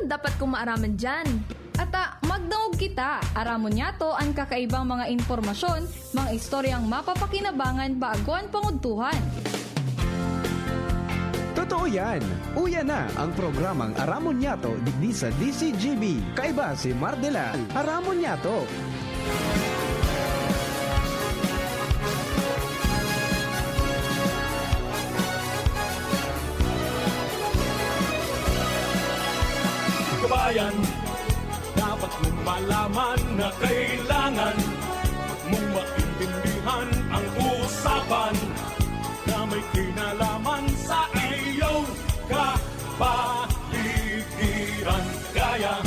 dapat kong maaraman dyan? Ata, magdangog kita. Aramon niya to ang kakaibang mga informasyon, mga istoryang mapapakinabangan bago ang panguntuhan. Totoo yan! Uya na ang programang Aramon Yato digdi sa DCGB. Kaiba si Mardela. Aramon Yato. Kabayan, dapat mong malaman na kailangan mong maintindihan ang usapan na may kinalaman sa iyong kapaligiran. Gaya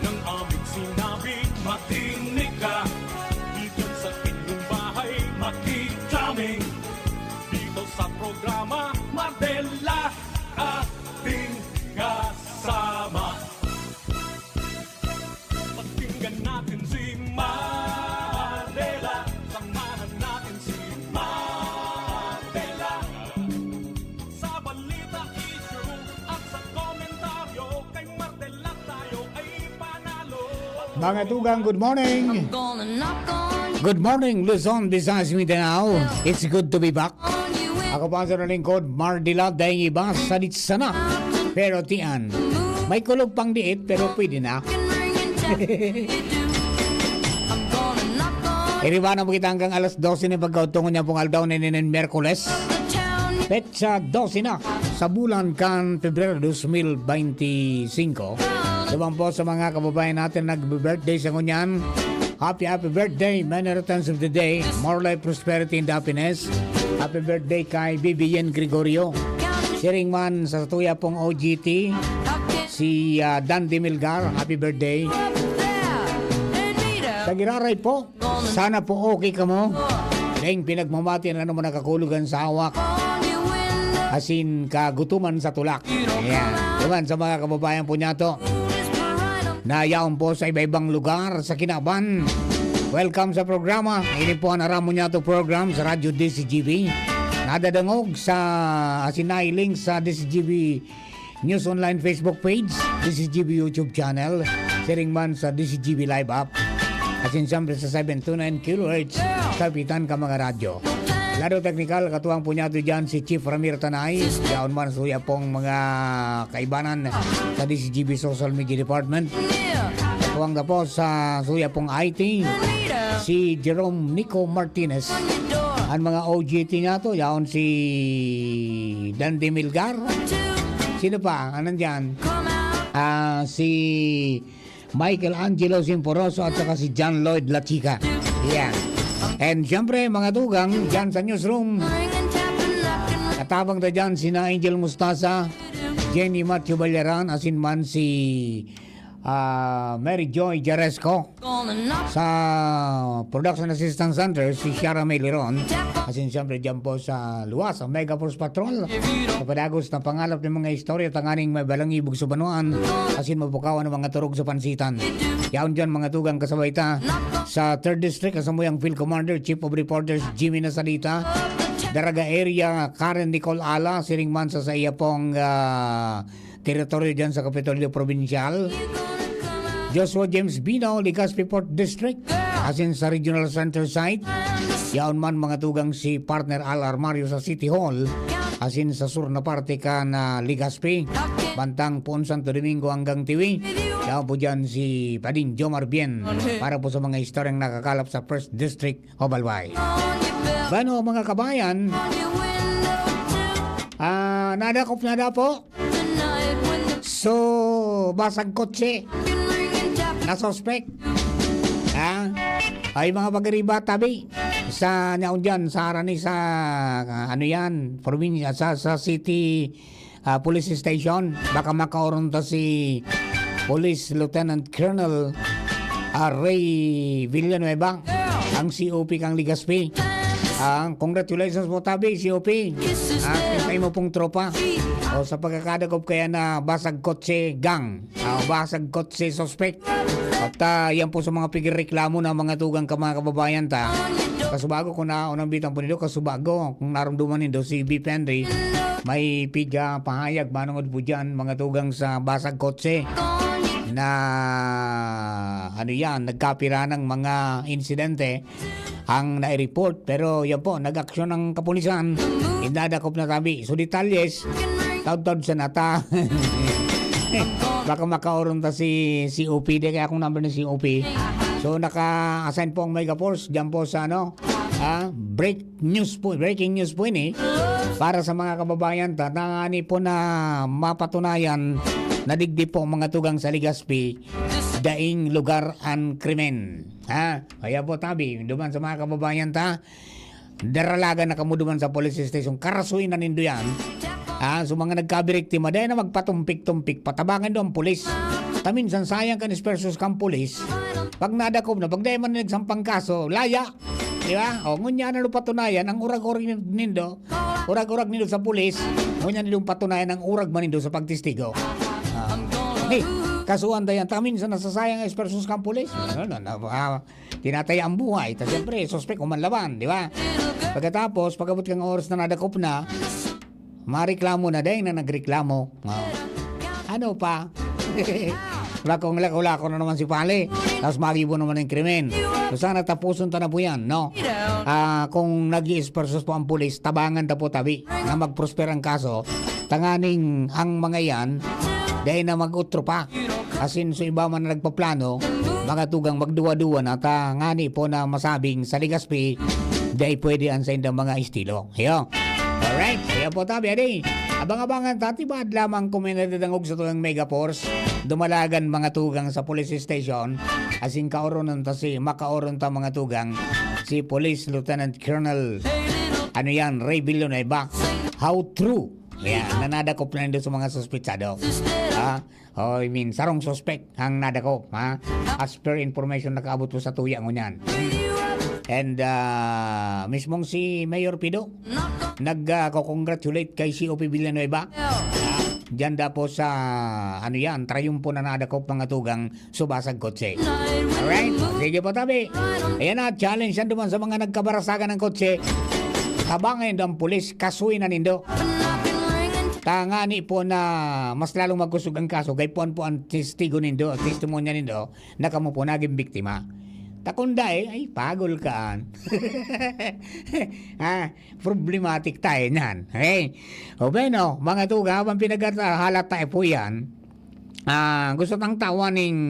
ng aming sinabi, makinig ka. Dito sa inyong bahay, makiklaming. Dito sa programa, Mardela ating kasama. Pakinggan natin si Mardela. Samahan natin si Mardela. Sa balita, issue at sa komentaryo, kay Mardela tayo ay panalo. Mga tugang, good morning. Good morning, Luzon, Visayas, Mindanao. It's good to be back. Ako pa sa lingkod, Mardela, dahil iba, salit sana. Pero tiyan, may kulog pang diit, pero pwede na. Iriba na mo kita hanggang alas 12 na pagkautungo niya pong aldaw na ninin Merkules. Petsa 12 na sa bulan kan Pebrero 2025. Sabang po sa mga kababayan natin nag-birthday sa ngunyan. Happy birthday, many returns of the day. More life, prosperity, and happiness. Happy birthday kay Vivian Gregorio. Siring man sa tuya pong OGT. Si Dandy Milgar, happy birthday. Tagiraray po, sana po okay ka mo. Dahil pinagmamati na naman nakakulugan sa hawak. Asin kagutuman sa tulak. Ayan, naman sa mga kababayan po niya to. Nayaon po sa iba-ibang lugar sa Kinaban. Welcome sa programa. Ini po ang Aramon niya to program sa Radyo DCGB. Nadadangog sa asinailing sa DCGB News Online Facebook page, DCGB YouTube channel, sharing man sa DCGB Live app, asin siyempre sa 729 kHz, kapitan ka mga radyo. Lado technical, katuwang po niya dyan si Chief Ramir Tanay, yaon man suya pong mga kaibanan sa DCGB Social Media Department. Katuwang na po sa suya pong IT, si Jerome Nico Martinez. Ang mga OGT niya to, yaon si Dandy Milgar. Sino pa? Anong dyan? Si Michael Angelo Simporoso at saka si John Lloyd La Chica. Yan. And syempre, mga tugang, dyan sa newsroom. Katabang na dyan sina Angel Mustasa, Jenny Matthew Balaran, asin man si Mary Joy Jaresco. Sa Production Assistance Center, si Shara Meliron. Asin siyempre dyan po sa luwas, ang Mega Force Patrol. Sa padagos na pangalap ng mga istorya, tanganing may balangibog sa banuan. Asin mabukawan ng mga turog sa pansitan. Yaon dyan mga tugang kasabayta. Sa 3rd District, kasamuyang Field Commander, Chief of Reporters, Jimmy Nasalita. Daraga Area, Karen Nicole Ala, siring man sa iya pong teritoryo dyan sa Kapitolyo Provincial. Joshua James Bino, Legazpi Port District, asin sa Regional Center site. Yaon man mga tugang si Partner Al Armario sa City Hall, asin sa sur na parte ka na Legazpi, bantang Pon Santo Domingo hanggang Tiwi. Yaon po dyan si Pading Jomar Bien para po sa mga istoryang nakakalap sa 1st District of Albay. Bano mga kabayan, nadakop na da po. So, basag kotse na suspect. Ay mga pagariba tabi sa naon dyan sa arani sa ano yan probinsya sa city police station. Baka makauron to si Police Lieutenant Colonel Ray Villanueva, ang COP kang Legazpi. Congratulations mo tabi COP. Kintay mo pong tropa. O sa pagkakadagop kaya na basag kotse gang, basag kotse suspect. At yan po sa mga pigreklamo na mga tugang ka mga kababayan ta. Kasubago ko na unang bitang po nito, kasubago kung naramduman nindo si B. Henry, may piga pahayag manungod po dyan mga tugang sa basag kotse. na ano yan, nagkapira ng mga insidente ang nai-report. Pero yan po, nag-aksyon ng kapulisan, indadakop na tabi. So detalyes, taud-taud sa nata. Baka makaoron ta si COP, di kaya akong number ng COP. So naka-assign po ang Megaforce diyan po sa breaking news po ini para sa mga kababayan tatangani po na mapatunayan na digdi po ang mga tugang sa Legazpi daing lugar ang krimen. Kaya po tabi, duman sa mga kababayan daralagan na kamo duman sa police station, karasuin na nindo yan. So mga nagkabiriktima, dahil na magpatumpik-tumpik, patabangan doon ang pulis. Taminsan sayang ka ni versus kang pulis. Pag nadakop na, pag dahil man nagsampang kaso, laya. Di ba? O, ngunya na patunayan, ang urag-urag nindo, urag-urag nindo sa pulis, ngunya nindo patunayan ang urag man nindo sa pagtistigo. Hey, kasuhan dayan, taminsan nasasayang versus kang pulis. Tinataya ang buhay. Ta siyempre, suspect umanlaban, di ba? Pagkatapos, pagabot kang oras na nadakop na, mareklamo na dahil na nagreklamo. Ano pa? Lako na naman si Pali. Tapos magibo naman ng krimen. So sana tapusun ta na po yan, no? Kung nag-i-espersos po ang pulis, tabangan ta po tabi na mag-prosper ang kaso. Tanganing ang mga yan, dahil na mag-utro pa. Asin so iba man na nagpaplano, mga tugang magduwa-duwa na tangani po na masabing sa Legazpi, dahil pwede ang sa indang mga estilo. Hiyo. Alright, kaya po tabi, adi. Abang-abangan tatibad lamang kung may nadadangog sa tuwang Megaforce, dumalagan mga tugang sa police station, asing kaoronon ta si makauron ta mga tugang, si Police Lieutenant Colonel, Ray Villanueva. How true? Yan, nanadakop na nito sa mga suspetsado. Sarong suspect ang nadakop, as per information nakaabot po sa tuyang ngunyan. And mismong si Mayor Pido nag-congratulate kay COP Villanueva. Diyan da po sa trayumpo na nadakop mga tugang subasag kotse. Alright, sige po tabi. Ayan na, challenge yan duman sa mga nagkabarasagan ng kotse. Tabangan ang pulis, kasuin na nindo. Tangani po na mas lalong magkusog ang kaso, gay po ang testigo nindo, testimonya nindo, na kamo po naging biktima. Takunda ay pagol kaan. Problematic tayo niyan. Okay? O bueno, mga tuga, habang pinaghahalat tayo po yan, gusto tang tawaning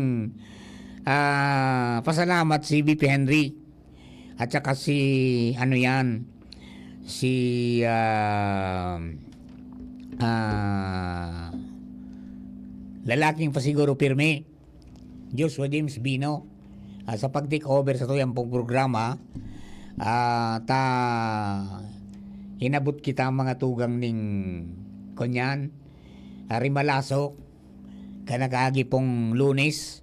pasalamat si BP Henry at saka si lalaking pasiguro pirmi, Joshua James Bino, sa pag-take over sa tuyang pong programa. Hinabot kita mga tugang ning kunyan, Rimalaso, kanagagi pong Lunes,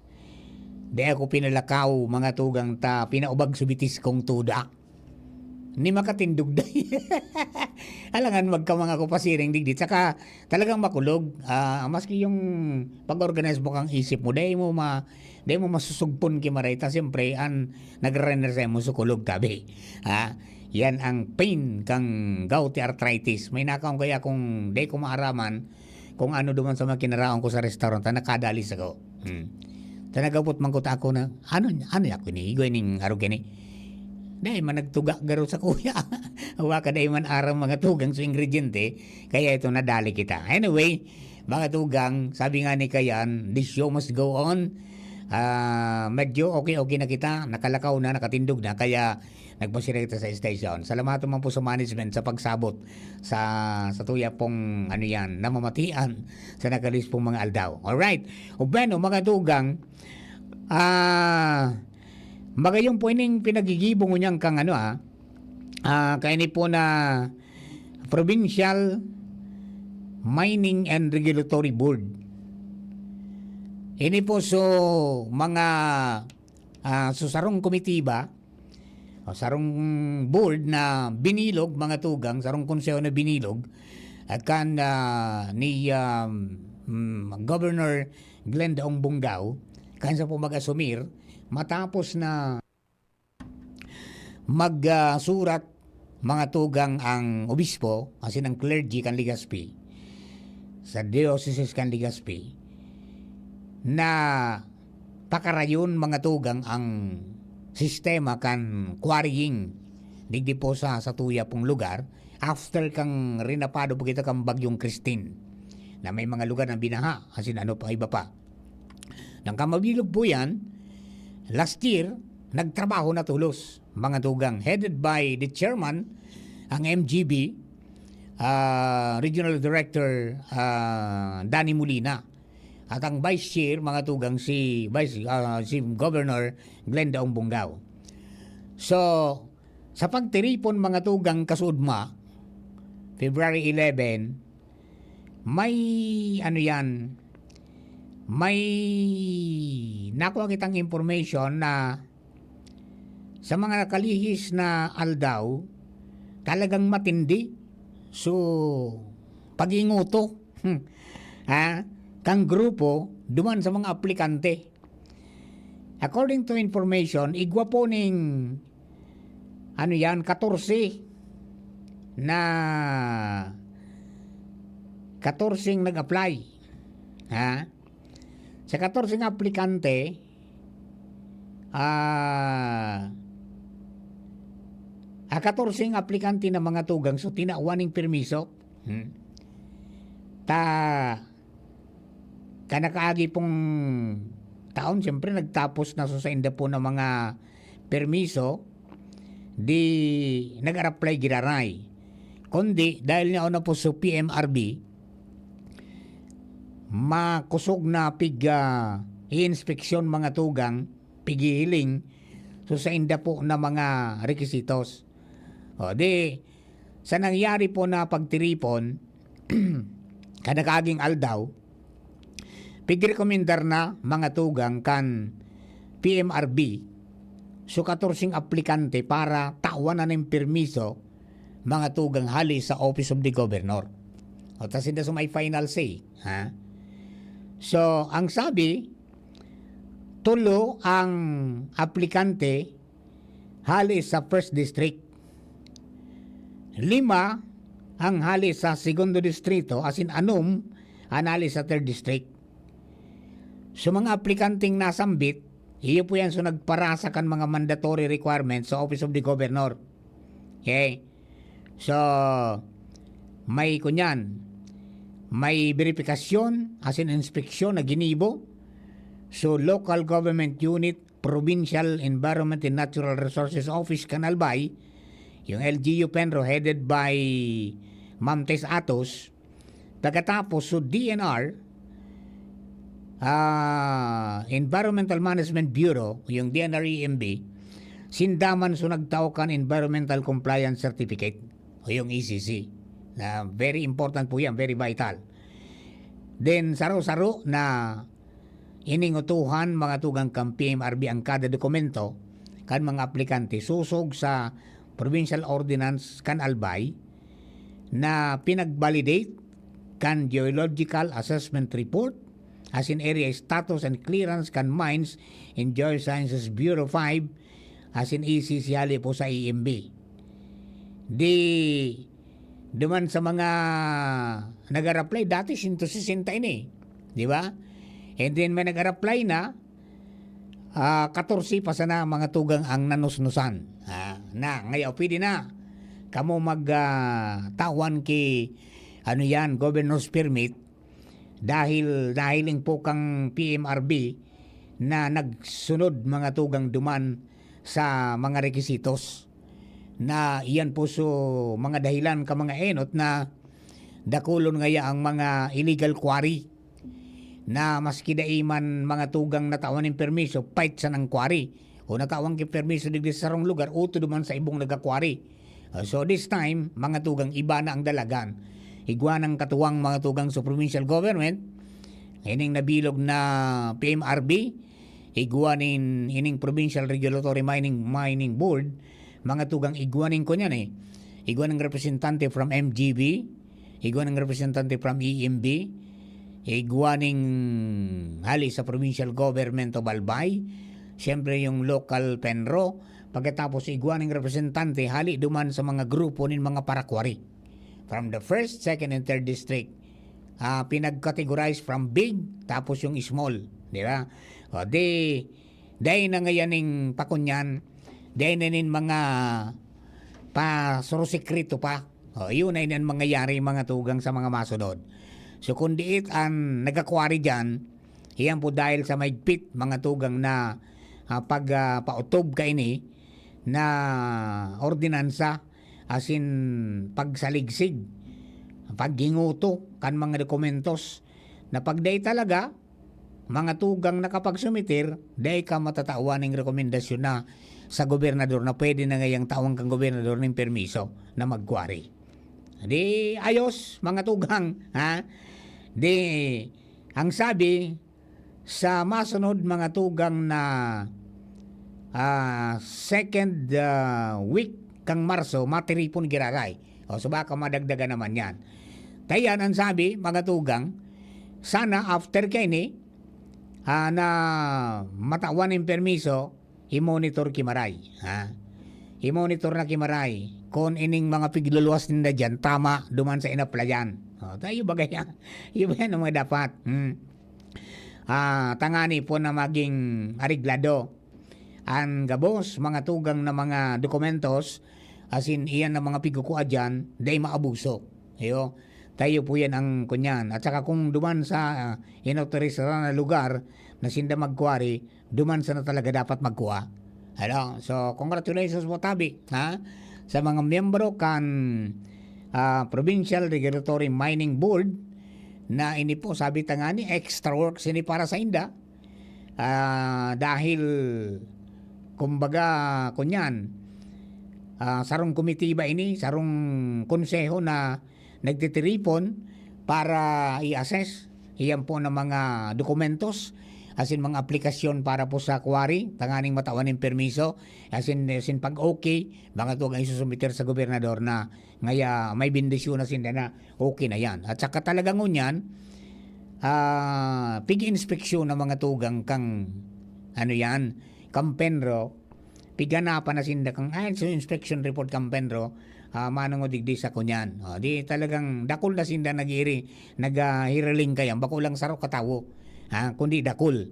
di ako pinalakaw mga tugang pinaubag subitis kong tuda. Ni makatindog day. Alangan magka mga kupasiring digdit. Saka talagang makulog. Maski yung pag-organize mo kang isip mo, day mo masusugpon kimaray. Ta siyempre, nag-render sa mo sukulog tabi. Yan ang pain kang gouty arthritis. May nakaong kaya kung day ko maaraman, kung ano duman sa mga kinaraon ko sa restaurant, nakadalis ako. Tanagapot man ko ako na, ano ako ni? Igoy ning arugani. Dahil man nagtuga garo sa kuya. Huwa ka dahil man arang mga tugang sa ingrediente. Kaya ito nadali kita. Anyway, mga tugang, sabi nga ni Kayan, this show must go on. Medyo okay na kita. Nakalakaw na, nakatindog na. Kaya nagpasira kita sa station. Salamat naman po sa management sa pagsabot sa tuya pong namamatian sa nakalis pong mga aldaw. Alright. O bueno, mga tugang, magayong po ining pinagigibong niyang kang kaya ni po na Provincial Mining and Regulatory Board. Ini po so mga sarong komitiba o sarong board na binilog mga tugang, sarong konseho na binilog kan ni Governor Glenn Daong Bunggao kansa po mag-asumir matapos na magsurat mga tugang ang obispo, kasi ng clergy kan Legazpi, sa diocese kan Legazpi, na pakarayon mga tugang ang sistema kan quarrying digdi po sa tuya pong lugar after kang rinapado po kita kang bagyong Christine na may mga lugar na binaha asin ano pa iba pa. Nang kamabilog po yan, last year, nagtrabaho na tulos mga tugang headed by the chairman ang MGB, Regional Director Danny Molina. At ang Vice Chair, mga tugang, si Governor Glenda Bunggao. So, sa pagtiripon mga tugang kasudma, February 11, may nakuha kitang information na sa mga nakalihis na aldaw, talagang matindi. So, paginguto. Kang grupo duman sa mga aplikante. According to information, igwa po ning 14 nag-apply. Sa 14 aplikante, 14 aplikante na mga tugang so tinauwaning permiso. Kanakaagi pong taon, siyempre nagtapos na sa inda po ng mga permiso, di nag-apply giraray. Kundi, dahil nga na po sa PMRB, makusog na i-inspeksyon mga tugang, pigihiling, so sa inda po na mga rekisitos. O di, sa nangyari po na pagtiripon, kanakaaging aldaw, pigrekomendar na mga tugang kan PMRB so 14 aplikante para tawan na ng permiso mga tugang hali sa Office of the Governor. O tas hindi sa may final say. So, ang sabi, tulo ang aplikante hali sa First District. 5 ang hali sa Segundo Distrito as in anum anali sa Third District. So mga aplikanteng nasambit, iyo po yan so nagparasa kan mga mandatory requirements sa Office of the Governor. Okay? So, may kunyan, may verifikasyon as in inspeksyon na ginibo. So, Local Government Unit, Provincial Environment and Natural Resources Office, Canalbay, yung LGU Penro headed by Ma'am Tess Atos. Pagkatapos, so DNR, Environmental Management Bureau, yung DNR-EMB, sindaman so nagtawkan Environmental Compliance Certificate o yung ECC. Very important po yan, very vital. Then, saro-saro na iningutuhan mga tugang kang PMRB ang kada dokumento kan mga aplikante susog sa Provincial Ordinance kan Albay na pinag-validate kan Geological Assessment Report as in area status and clearance kan mines in Geosciences Bureau 5 as in ECC hali po sa EMB. Duman sa mga nag-apply dati 160 ini, di ba? And then may nag-apply na 14 pa sana mga tugang ang nanusnusan. Na ngayon pwede na kamo tawan ki governor's permit dahiling po kang PMRB na nagsunod mga tugang duman sa mga rekisitos na iyan po so mga dahilan ka mga enot na dakulon ngaya ang mga illegal quarry na maski daiman mga tugang natawan ng permiso fight sa ng quarry o natawang ki permiso digdi sa sarong lugar uto duman sa ibong nagka-quarry. So this time mga tugang iba na ang dalagan. Igwa ng katuwang mga tugang sa provincial government, ining nabilog na PMRB, igwa ining Provincial Regulatory Mining Board, mga tugang igwa ning ko niyan igwa ng representante from MGB, igwa ng representante from EMB, igwa ning hali sa provincial government of Albay, siyempre yung local Penro, pagkatapos igwa ng representante hali duman sa mga grupo nin mga parakwari. From the first, second, and third district, pinag-categorize from big tapos yung small di ba? O day na ngayaning pakunyan, day na nin mga surusikrito pa. O, yun ay nan mangyayari mga tugang sa mga masunod. So kung diit ang nagakwari dyan, iyan po dahil sa maigpit mga tugang na pautob ka ini na ordinansa as in pagsaligsig, pagginguto kan mga dokumentos na pagday talaga mga tugang na kapag sumitir, day ka matatawan ng rekomendasyon na sa gobernador na pwede na ngayang tawang kang gobernador ng permiso na magkwari. Di ayos mga tugang, ha? Di ang sabi sa masunod mga tugang na second week kang Marso matiripon giraray. O so baka madagdagan naman yan. Tayan ang sabi mga tugang, sana after kini na matawan ng permiso, i-monitor kimaray. Ha? I-monitor na kimaray kung ining mga pigluluwas nila dyan, tama, duman sa inaplayan. O, tayo bagay yan. Iba yan ang mga dapat. Tangani po na maging ariglado. Ang gabos, mga tugang na mga dokumentos, as in iyan na mga pigukuha dyan, day maabuso. Ayo. Tayo po yan ang kunyan. At saka kung duman sa inautorisaran na lugar na sinda magkuwari, duman sa na talaga dapat magkuha. Ano? So, congratulations po tabi, ha? Sa mga miyembro kan Provincial Regulatory Mining Board na ini po, sabi tangani, extra works ini para sa inda. Dahil, kumbaga, kunyan, sarong komitiba ini, sarong konseho na nagtitiripon para i-assess iyan po ng mga dokumentos as in mga aplikasyon para po sa quarry tanganing matawan ng permiso as in pag okay mga tugang ay susumiter sa gobernador na ngaya may bindisyon na sinda na okay na yan at saka talagang ngunyan pig-inspeksyon ng mga tugang kang ano yan kampenro piganapan na sinda kang so inspection report kampenro manong digdi sa kunyan. Di talagang dakol na sinda naghiraling kayang bako lang sarok katawo. Kundi dakol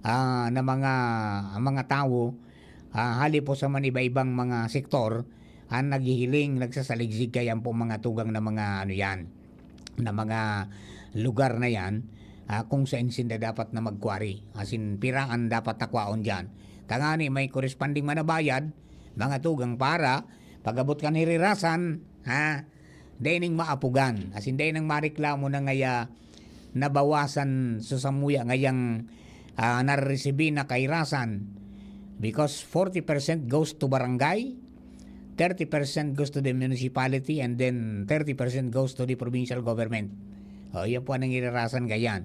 na mga tao hali po sa maniba-ibang mga sektor ang naghihiling, nagsasaligsig kayang po mga tugang na mga ano yan, na mga lugar na yan kung saan sinda dapat na magkwari. As in, piraan dapat takwaon dyan. Tangani, may corresponding manabayad, mga tugang para pagabot ka nirirasan, dining maapugan. As in, dining mareklamo na ngaya nabawasan sa samuya ngayang nariresibi na kairasan because 40% goes to barangay, 30% goes to the municipality, and then 30% goes to the provincial government. Yan po ang nangirirasan gayan.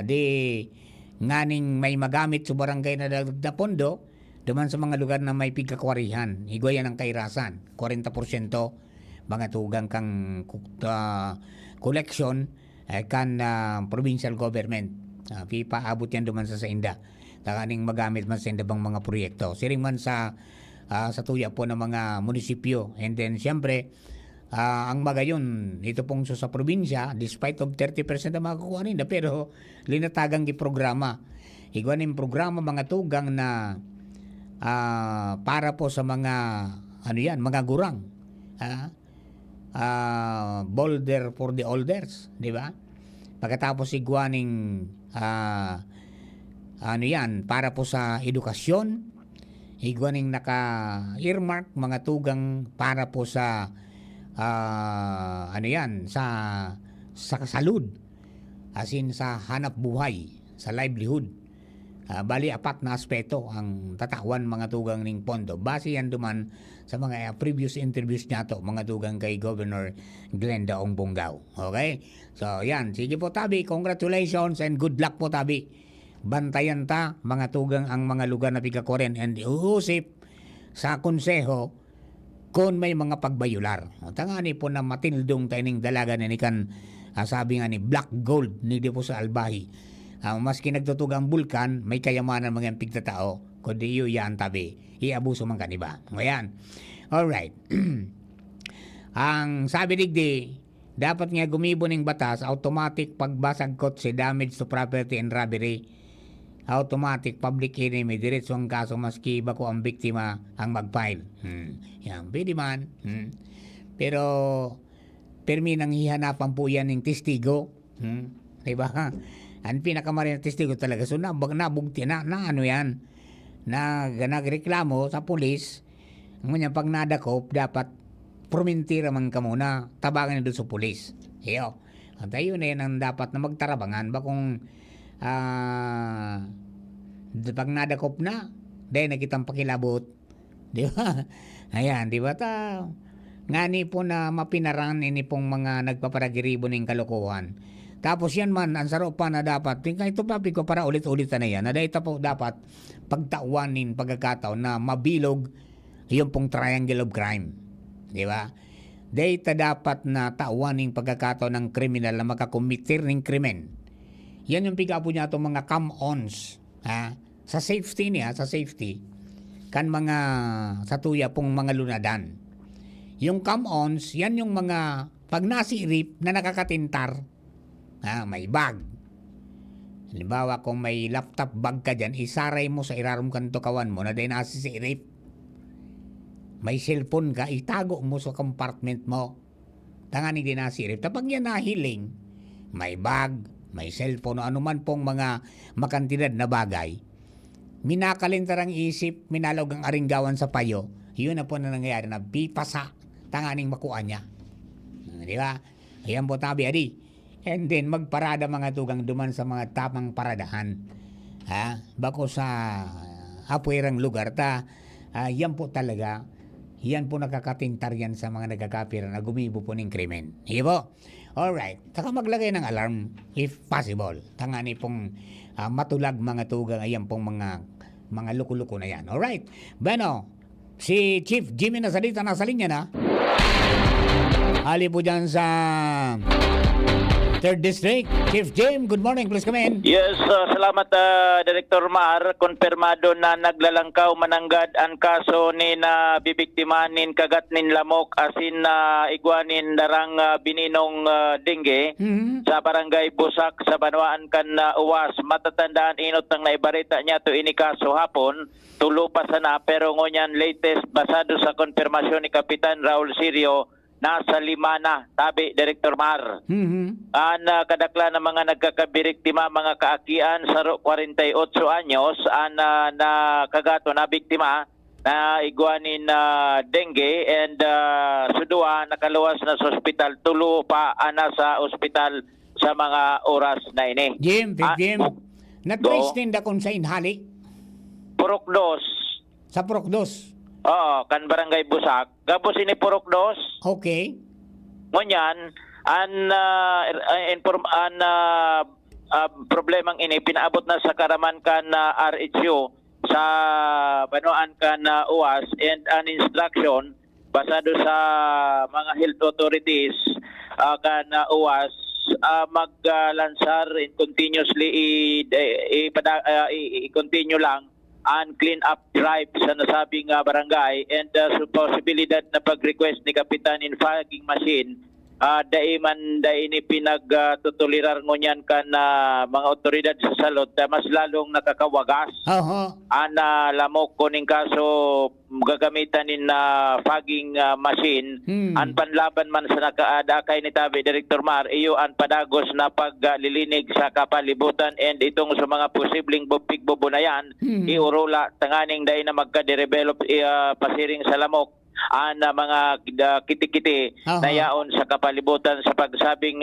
Di nganing may magamit sa barangay na dagdag pondo, duman sa mga lugar na may pigkakwarihan, higwayan ang kairasan, 40% mga tugang kang collection kan provincial government. Pipaabot yan duman sa inda. Takaning magamit man sa inda bang mga proyekto. Siring man sa tuya po ng mga munisipyo. And then siyempre, ang magayon, ito pong sa probinsya, despite of 30% na makakuha nila, pero linatagang programa. Higwanin programa mga tugang na para po sa mga mga gurang. Boulder for the elders, di ba? Pagkatapos igwaning para po sa edukasyon, igwaning naka-earmark mga tugang para po sa sa kasalud, as in sa hanap buhay, sa livelihood. Bali apat na aspeto ang tatawan mga tugang ning pondo. Base yan duman sa mga previous interviews niya to, mga tugang kay Governor Glenda Ongbongao. Okay? So yan, sige po tabi, congratulations and good luck po tabi. Bantayan ta mga tugang ang mga lugar na pigakoren and uusip sa konseho kung may mga pagbayular. Tangani po na matindong taining dalaga na ni kan sabi nga ni Black Gold ni di po sa Albahi. Maski nagtutug ang bulkan, may kayamanan mga pigtatao. Kundi iyo yan tabi. Iabuso man kaniba. Ngayon. Alright. Ang sabi digdi, dapat nga gumibo ng batas, automatic pagbasag kotse, damage to property and robbery. automatic public enemy, diretso ang kaso maski iba ko ang biktima ang mag-file. Yan, pwede man. Pero, permi nang hihanapan po yan ng testigo. Diba? Ang pinakamarin na testigo talaga. So, nabugti na ano yan, na nagreklamo sa pulis, ngunyan pag nadakop, dapat promentira man ka muna, tabangan na doon sa pulis. Iyo. At ayun na yan ang dapat na magtarabangan. Ba kung pag nadakop na, dahil nakitang pakilabot. Di ba? Ayan, di ba ta? Ngani po na mapinaran ini pong mga nagpaparagiribo ng kalokohan. Tapos yan man, ang sarap pa na dapat, ito papi ko para ulit-ulit na yan, na dahil po dapat pagtawanin pagkakataon na mabilog yung pong triangle of crime. Di ba? Data dapat na tawaning pagkakataon ng kriminal na makakomitir ng krimen. Yan yung pigapo niya itong mga come-ons. Sa safety niya, sa safety, kan mga sa tuya pong mga lunadan. Yung come-ons, yan yung mga pag nasirip na nakakatintar, may bag. Halimbawa, kung may laptop bag ka dyan, isaray mo sa irarum kanto kawan mo na dahil nasisirip. May cellphone ka, itago mo sa compartment mo. Tangani din nasirip. Tapag yan nahiling, may bag, may cellphone, o anuman pong mga makantidad na bagay, minakalintar ang isip, minalog ang aringgawan sa payo, yun na po na nangyayari na bipasa, tanganing makuha niya. Di ba? Ayan po tabi, adi. And then, magparada mga tugang duman sa mga tamang paradahan. Bako sa apwerang lugar yan po talaga, yan po nakakatintar yan sa mga nagkakapira na gumibo po ng krimen. Hindi po? Alright. Saka maglagay ng alarm if possible. Tangani pong matulag mga tugang, ayan pong mga luko-luko na yan. Alright. Bueno, si Chief Jimmy Nazarita nasa linya na. Ali po dyan sa 3rd District. Chief Jim, good morning. Please come in. Yes, salamat Director Mar. Konfirmado na naglalangkaw mananggad ang kaso ni na bibiktimanin kagat nin lamok asin na igwanin darang bininong dengue sa barangay Busak sa Banwaan kan Uwas. Matatandaan inot nang naibarita niya to ini kaso hapon. Tulo pa sana pero ngunyan latest basado sa konfirmasyon ni Kapitan Raul Sirio nasa 5 na, tabi Director Mar. Kadakla ng mga nagkakabiriktima, mga kaakian, saro 48 anyos, na kagato na biktima na igwanin dengue and sudua nakaluwas na sa ospital, tulo pa ana sa ospital sa mga oras na ini. Jim, Jim, na-trace din da kung sa inhali? Purokdos. Sa Purokdos? Oo, kan barangay Busak. Gabos ini Purokdos. Okay. Ngunyan, problemang ini pinaabot na sa karaman kan RHU sa Banwaan kan UAS and an instruction basado sa mga health authorities kan UAS maglansar continuously i-continue lang ang clean up drive sa nasabing barangay and sa posibilidad na pag-request ni Kapitan in fogging machine daiman ini pinagtutulirar ngunyan kan mga otoridad sa salot mas lalong nakakawagas ana lamok kuning kaso gagamitan in fogging machine an panlaban man sa nakaadakay ni Tabi Director Mar iyo an padagos na paglilinig sa kapalibutan and itong sa mga posibleng pigbubunayan iurula tanganing dai na magka-develop pasiring sa lamok mga kiti-kiti na yaon sa kapalibutan sa pagsabing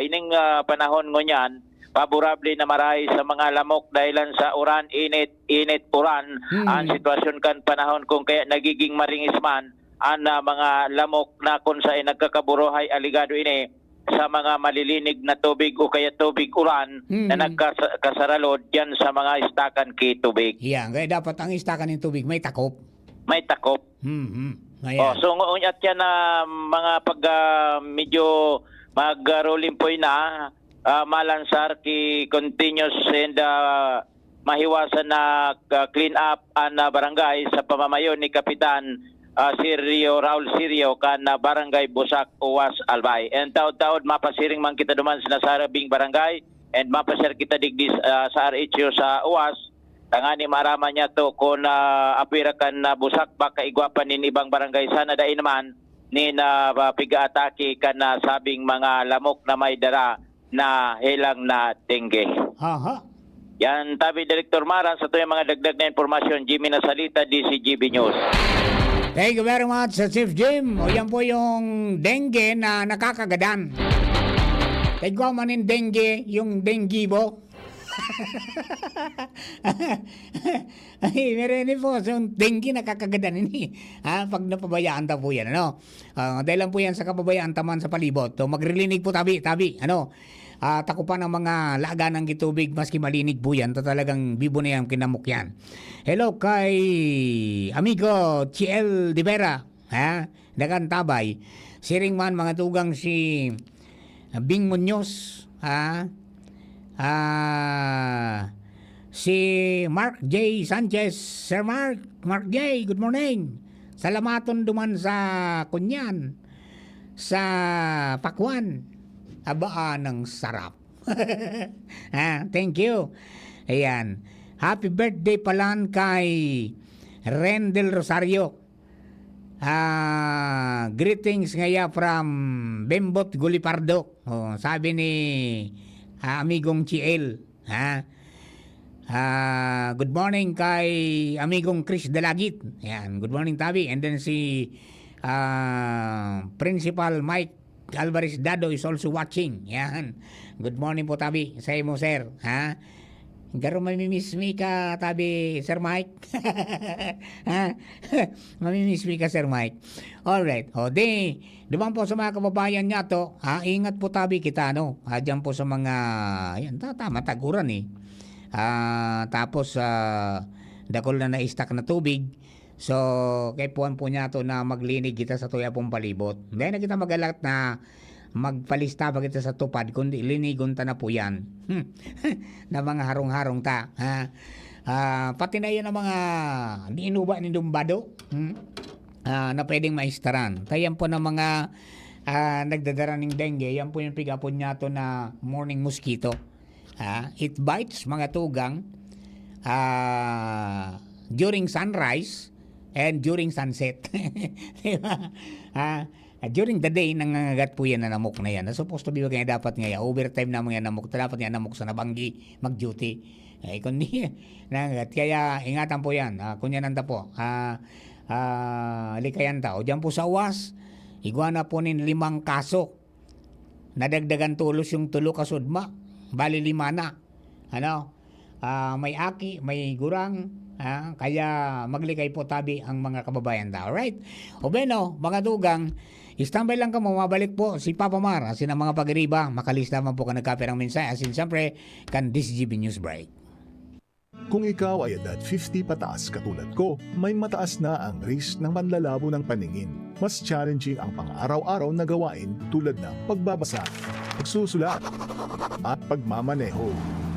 ining panahon ngunyan paborable na maray sa mga lamok dahilan sa uran, init uran ang sitwasyon kan panahon kung kaya nagiging maringis man ang mga lamok na kung saan nagkakaburuhay aligado ini sa mga malilinig na tubig o kaya tubig uran na nagkasaralod yan sa mga istakan kitubig. Yan, kaya dapat ang istakan ng tubig may takop. May takop. So ngunyan yan na mga pag medyo mag-rolling point na malansar ki continuous and mahiwasan na clean up ang barangay sa pamamayon ni Kapitan Raul Sirio kan barangay Busak, Uwas, Albay. And taod-taod mapasiring man kita duman sa nasarabing barangay and mapasir kita digdi sa RHO sa UAS tangani maraman niya to kung apirakan na busak baka igwapan nin ibang barangay sana dai naman ni na piga-atake kan na sabing mga lamok na may dara na helang na dengue. Aha. Yan tabi Director Maran sa tuyang mga dagdag na impormasyon, Jimmy Nasalita, DCGB News. Thank you very much, Chief Jim. O yan po yung dengue na nakakagadan. Tigwa man yung dengue, yung dengibo. Ay, meron po, yung dengue nakakagadan ini. Pag napabayaan ta po yan, ano? Dahil lang po yan sa kapabayaan taman sa palibot. So, magrilinig po tabi, ano? Takupan ng mga laga ng gitubig maski malinig po yan, talagang bibo na yan, kinamok yan. Hello kay amigo Chiel de Vera, Nagantabay. Siring man mga tugang si Bing Munoz, si Mark J. Sanchez. Sir Mark J., good morning. Salamaton duman sa Kunyan, sa Pakwan. Abaan ng sarap. Thank you. Ayan. Happy birthday palan kay Rendel Rosario. Greetings ngaya from Bembot Gulipardo. Sabi ni amigong Chiel. Good morning kay amigong Chris Dalagit. Ayan. Good morning tabi. And then si Principal Mike Alvarez Dado is also watching. Yan. Good morning po tabi sa imo sir. Garo mamimiss mi ka tabi Sir Mike. Mamimiss mi ka Sir Mike. Alright. Duman po sa mga kababayan niya to. Ingat po tabi kita no. Diyan po sa mga yan tama taguran eh. Tapos dakol na na-stack na tubig. So, kay puan po niya to na maglinig kita sa tuya pong palibot. Dahil na kita magalat na magpalista pa kita sa tupad, kundi linigon ta na po yan. Na mga harong-harong ta. Pati na yan ang mga niinuba ni Dumbado na pwedeng maistaran. Tayan po ng mga nagdadara ng dengue, yan po yung pigapon niya to na morning mosquito. It bites mga tugang during sunrise and during sunset. Diba? During the day, nangangagat po yan na namok na yan. Supposed to be kaya dapat nga overtime na mga namok. Dapat nga namok sa nabanggi, mag-duty. Kundi nangangagat. Kaya ingatan po yan. Kunya nanda po. Likayan tao. Diyan po sa UAS, iguana po nin 5 kaso. Nadagdagan tulos yung tulo kasudma. Bali 5 na. May aki, may gurang. Kaya maglikay po tabi ang mga kababayan da. Alright? O beno, mga dugang, istambay lang ka mo, mabalik po si Papa Mar. Asin ang mga pag-iriba, makalis naman po ka nagkapirang mensahe. Asin siyempre, kan DCGB News Break. Kung ikaw ay edad 50 pataas katulad ko, may mataas na ang risk ng manlalabo ng paningin. Mas challenging ang pang-araw-araw na gawain tulad ng pagbabasa, pagsusulat, at pagmamaneho.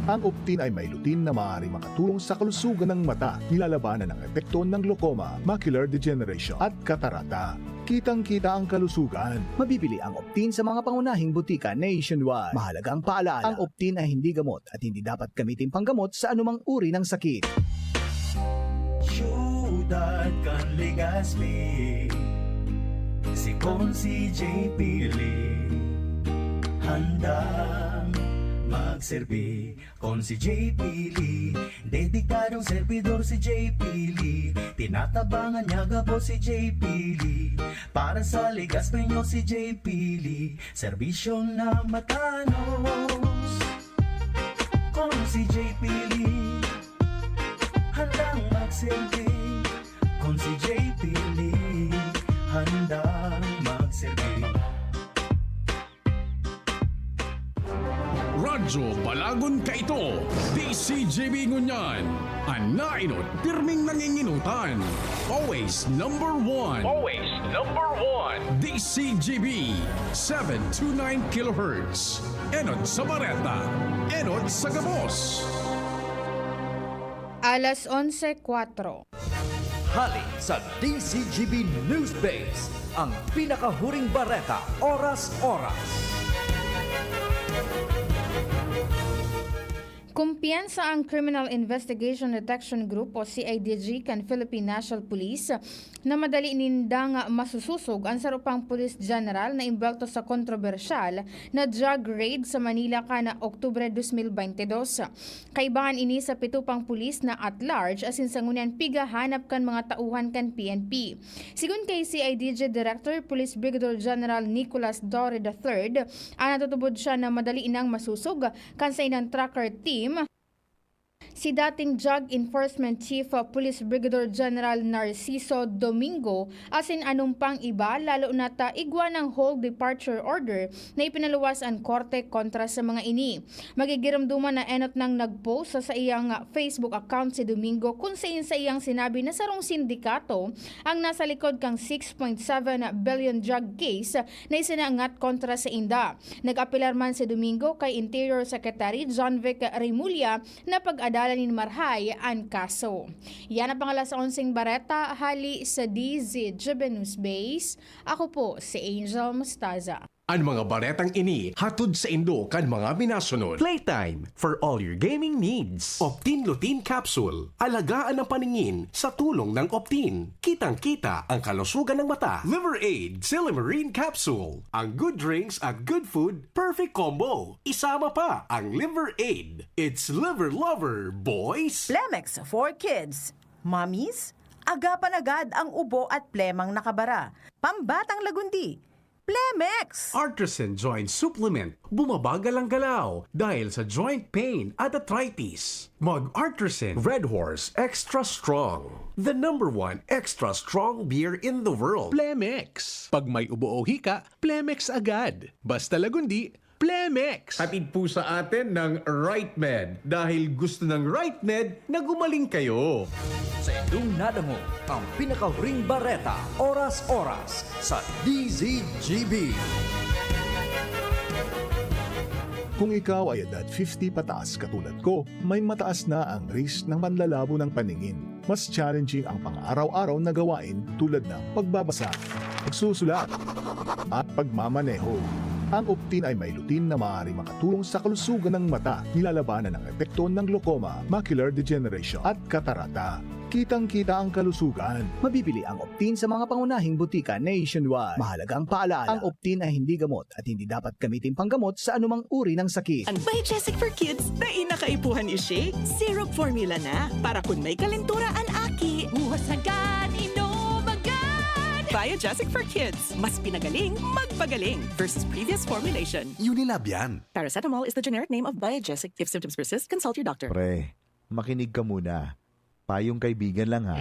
Ang Optin ay may lutin na maaari makatulong sa kalusugan ng mata, nilalabanan ang epekto ng glaucoma, macular degeneration at katarata. Kitang-kita ang kalusugan. Mabibili ang Optin sa mga pangunahing butika nationwide. Mahalaga ang paalaala. Ang Optin ay hindi gamot at hindi dapat gamitin panggamot sa anumang uri ng sakit. Syudad kan Legazpi, si Consi JP Lee, handang magserbi. Kon si JP Lee, dedikadong servidor si JP Lee, tinatabangan niya gabo si JP Lee, para sa Legazpi nyo si JP Lee, servisyo na matanos. Kon si JP Lee, handang magserbi. Kon si JP Lee, handang magserbi. Radyo Balagon Kaito, DCGB Ngunyan, Anainot, pirming nanginginutan. Always number one. Always number one. DCGB, 729 kHz. Enot sa Bareta, Enot sa Gabos. Alas 11:04. Halik sa DCGB News Base, ang pinakahuring bareta, oras-oras. Kumpiyansa ang Criminal Investigation Detection Group o CIDG kan Philippine National Police na madali nindang masususog ang sarupang Police General na imbelto sa kontrobersyal na drug raid sa Manila kana Oktubre 2022. Kaibangan ini sa pitupang pulis na at large asin sangunan pigahanap kan mga tauhan kan PNP. Sigun kay CIDG Director Police Brigadier General Nicolas Dore III, ang natutubod siya na madali inang masusog kan sa inang tracker team si dating Drug Enforcement Chief Police Brigadier General Narciso Domingo asin anumpang iba lalo na ta igwa ng whole departure order na ipinaluwas ang korte kontra sa mga ini. Magigiramduman na enot nang nagpost sa iyang Facebook account si Domingo kung sa iyang sinabi na sarong sindikato ang nasa likod kang 6.7 billion drug case na isinangat kontra sa Inda. Nag-apilar man si Domingo kay Interior Secretary John Vic Remulla na pag-adala ni Marhay ang kaso. Yan ang pangalan sa 11 Bareta, hali sa DZGB News Base. Ako po si Angel Mustaza. Ang mga baretang ini hatod sa Indo kan mga minasunod. Playtime for all your gaming needs. Optin Lutein Capsule. Alagaan ang paningin sa tulong ng Optin. Kitang-kita ang kalusugan ng mata. Liver Aid Silimarine Capsule. Ang good drinks at good food, perfect combo. Isama pa ang Liver Aid. It's liver lover, boys! Plemex for kids. Mommies, agapan agad ang ubo at plemang nakabara. Pambatang lagundi. Plemex! Artisan Joint Supplement. Bumabagal ang galaw dahil sa joint pain at arthritis. Mag-Artisan Red Horse Extra Strong. The #1 extra strong beer in the world. Plemex. Pag may ubo o hika, Plemex agad. Basta lagundi, Plemex. Hatid po sa atin ng RightMed dahil gusto ng RightMed na gumaling kayo. Sa inyong nadango ang pinakahuring bareta, oras-oras sa DZGB. Kung ikaw ay edad 50 pataas katulad ko, may mataas na ang risk ng manlalabo ng paningin. Mas challenging ang pang-araw-araw na gawain tulad ng pagbabasa, pagsusulat, at pagmamaneho. Ang Optin ay may lutin na maaaring makatulong sa kalusugan ng mata, nilalabanan ng epekto ng glaucoma, macular degeneration at katarata. Kitang-kita ang kalusugan. Mabibili ang Optin sa mga pangunahing butika nationwide. Mahalagang paalala, ang Optin ay hindi gamot at hindi dapat gamitin panggamot sa anumang uri ng sakit. Ang Biogesic for Kids na inakaipuhan i-shake, syrup formula na para kung may kalentura ang aki. Buwas agad, inom agad! Biogesic for Kids, mas pinagaling, magpagaling versus previous formulation. Unilab yan. Paracetamol is the generic name of Biogesic. If symptoms persist, consult your doctor. Pre, makinig ka muna. Payong kaibigan lang ha.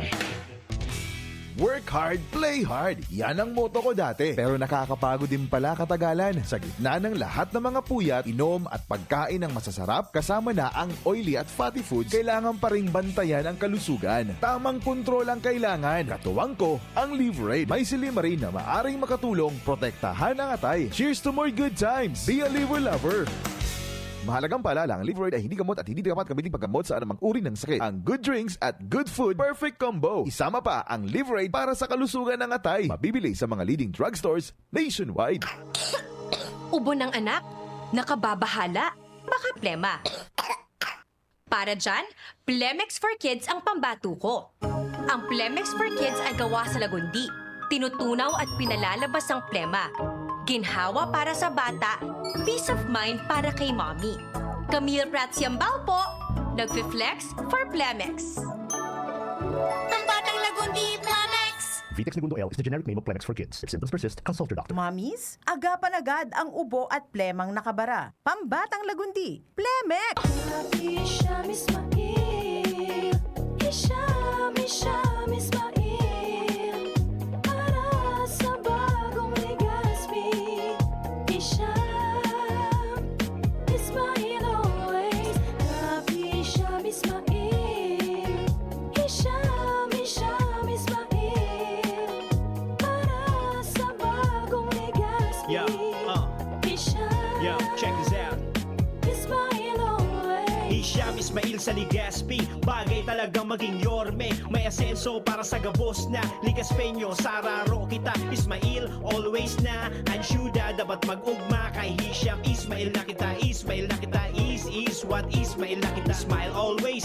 Work hard, play hard. Yan ang motto ko dati. Pero nakakapagod din pala katagalan. Sa gitna ng lahat ng mga puyat, inom at pagkain ng masasarap, kasama na ang oily at fatty foods, kailangan pa ring bantayan ang kalusugan. Tamang kontrol ang kailangan. Katuwang ko, ang Liver Aid. May silimarin na maaring makatulong, protektahan ang atay. Cheers to more good times. Be a liver lover. Mahalagang paalala, ang Liver Aid ay hindi gamot at hindi dapat gamitin paggamot sa anumang uri ng sakit. Ang good drinks at good food, perfect combo. Isama pa ang Liver Aid para sa kalusugan ng atay. Mabibili sa mga leading drugstores nationwide. Ubo ng anak? Nakababahala? Baka plema. Para dyan, Plemex for Kids ang pambato ko. Ang Plemex for Kids ay gawa sa lagundi. Tinutunaw at pinalalabas ang plema. Ginhawa para sa bata, peace of mind para kay mommy. Camille Prats Yambal po, nagfi-flex for Plemex. Ang batang lagundi, Plemex! Vitex Segundo L is the generic name of Plemex for kids. If symptoms persist, consult your doctor. Mommies, agapan agad ang ubo at plemang nakabara. Pambatang lagundi, Plemex! Check this out. Hisham Ismail sa Legazpi, bagay talagang maging yorme. May asenso para sa gabos na Ligas Peño, Sara Roquita, Ismail, always na Ansyuda, dapat mag-ugma kay Hisham Ismail na kita, Ismail na kita, is what Ismail na kita, smile always.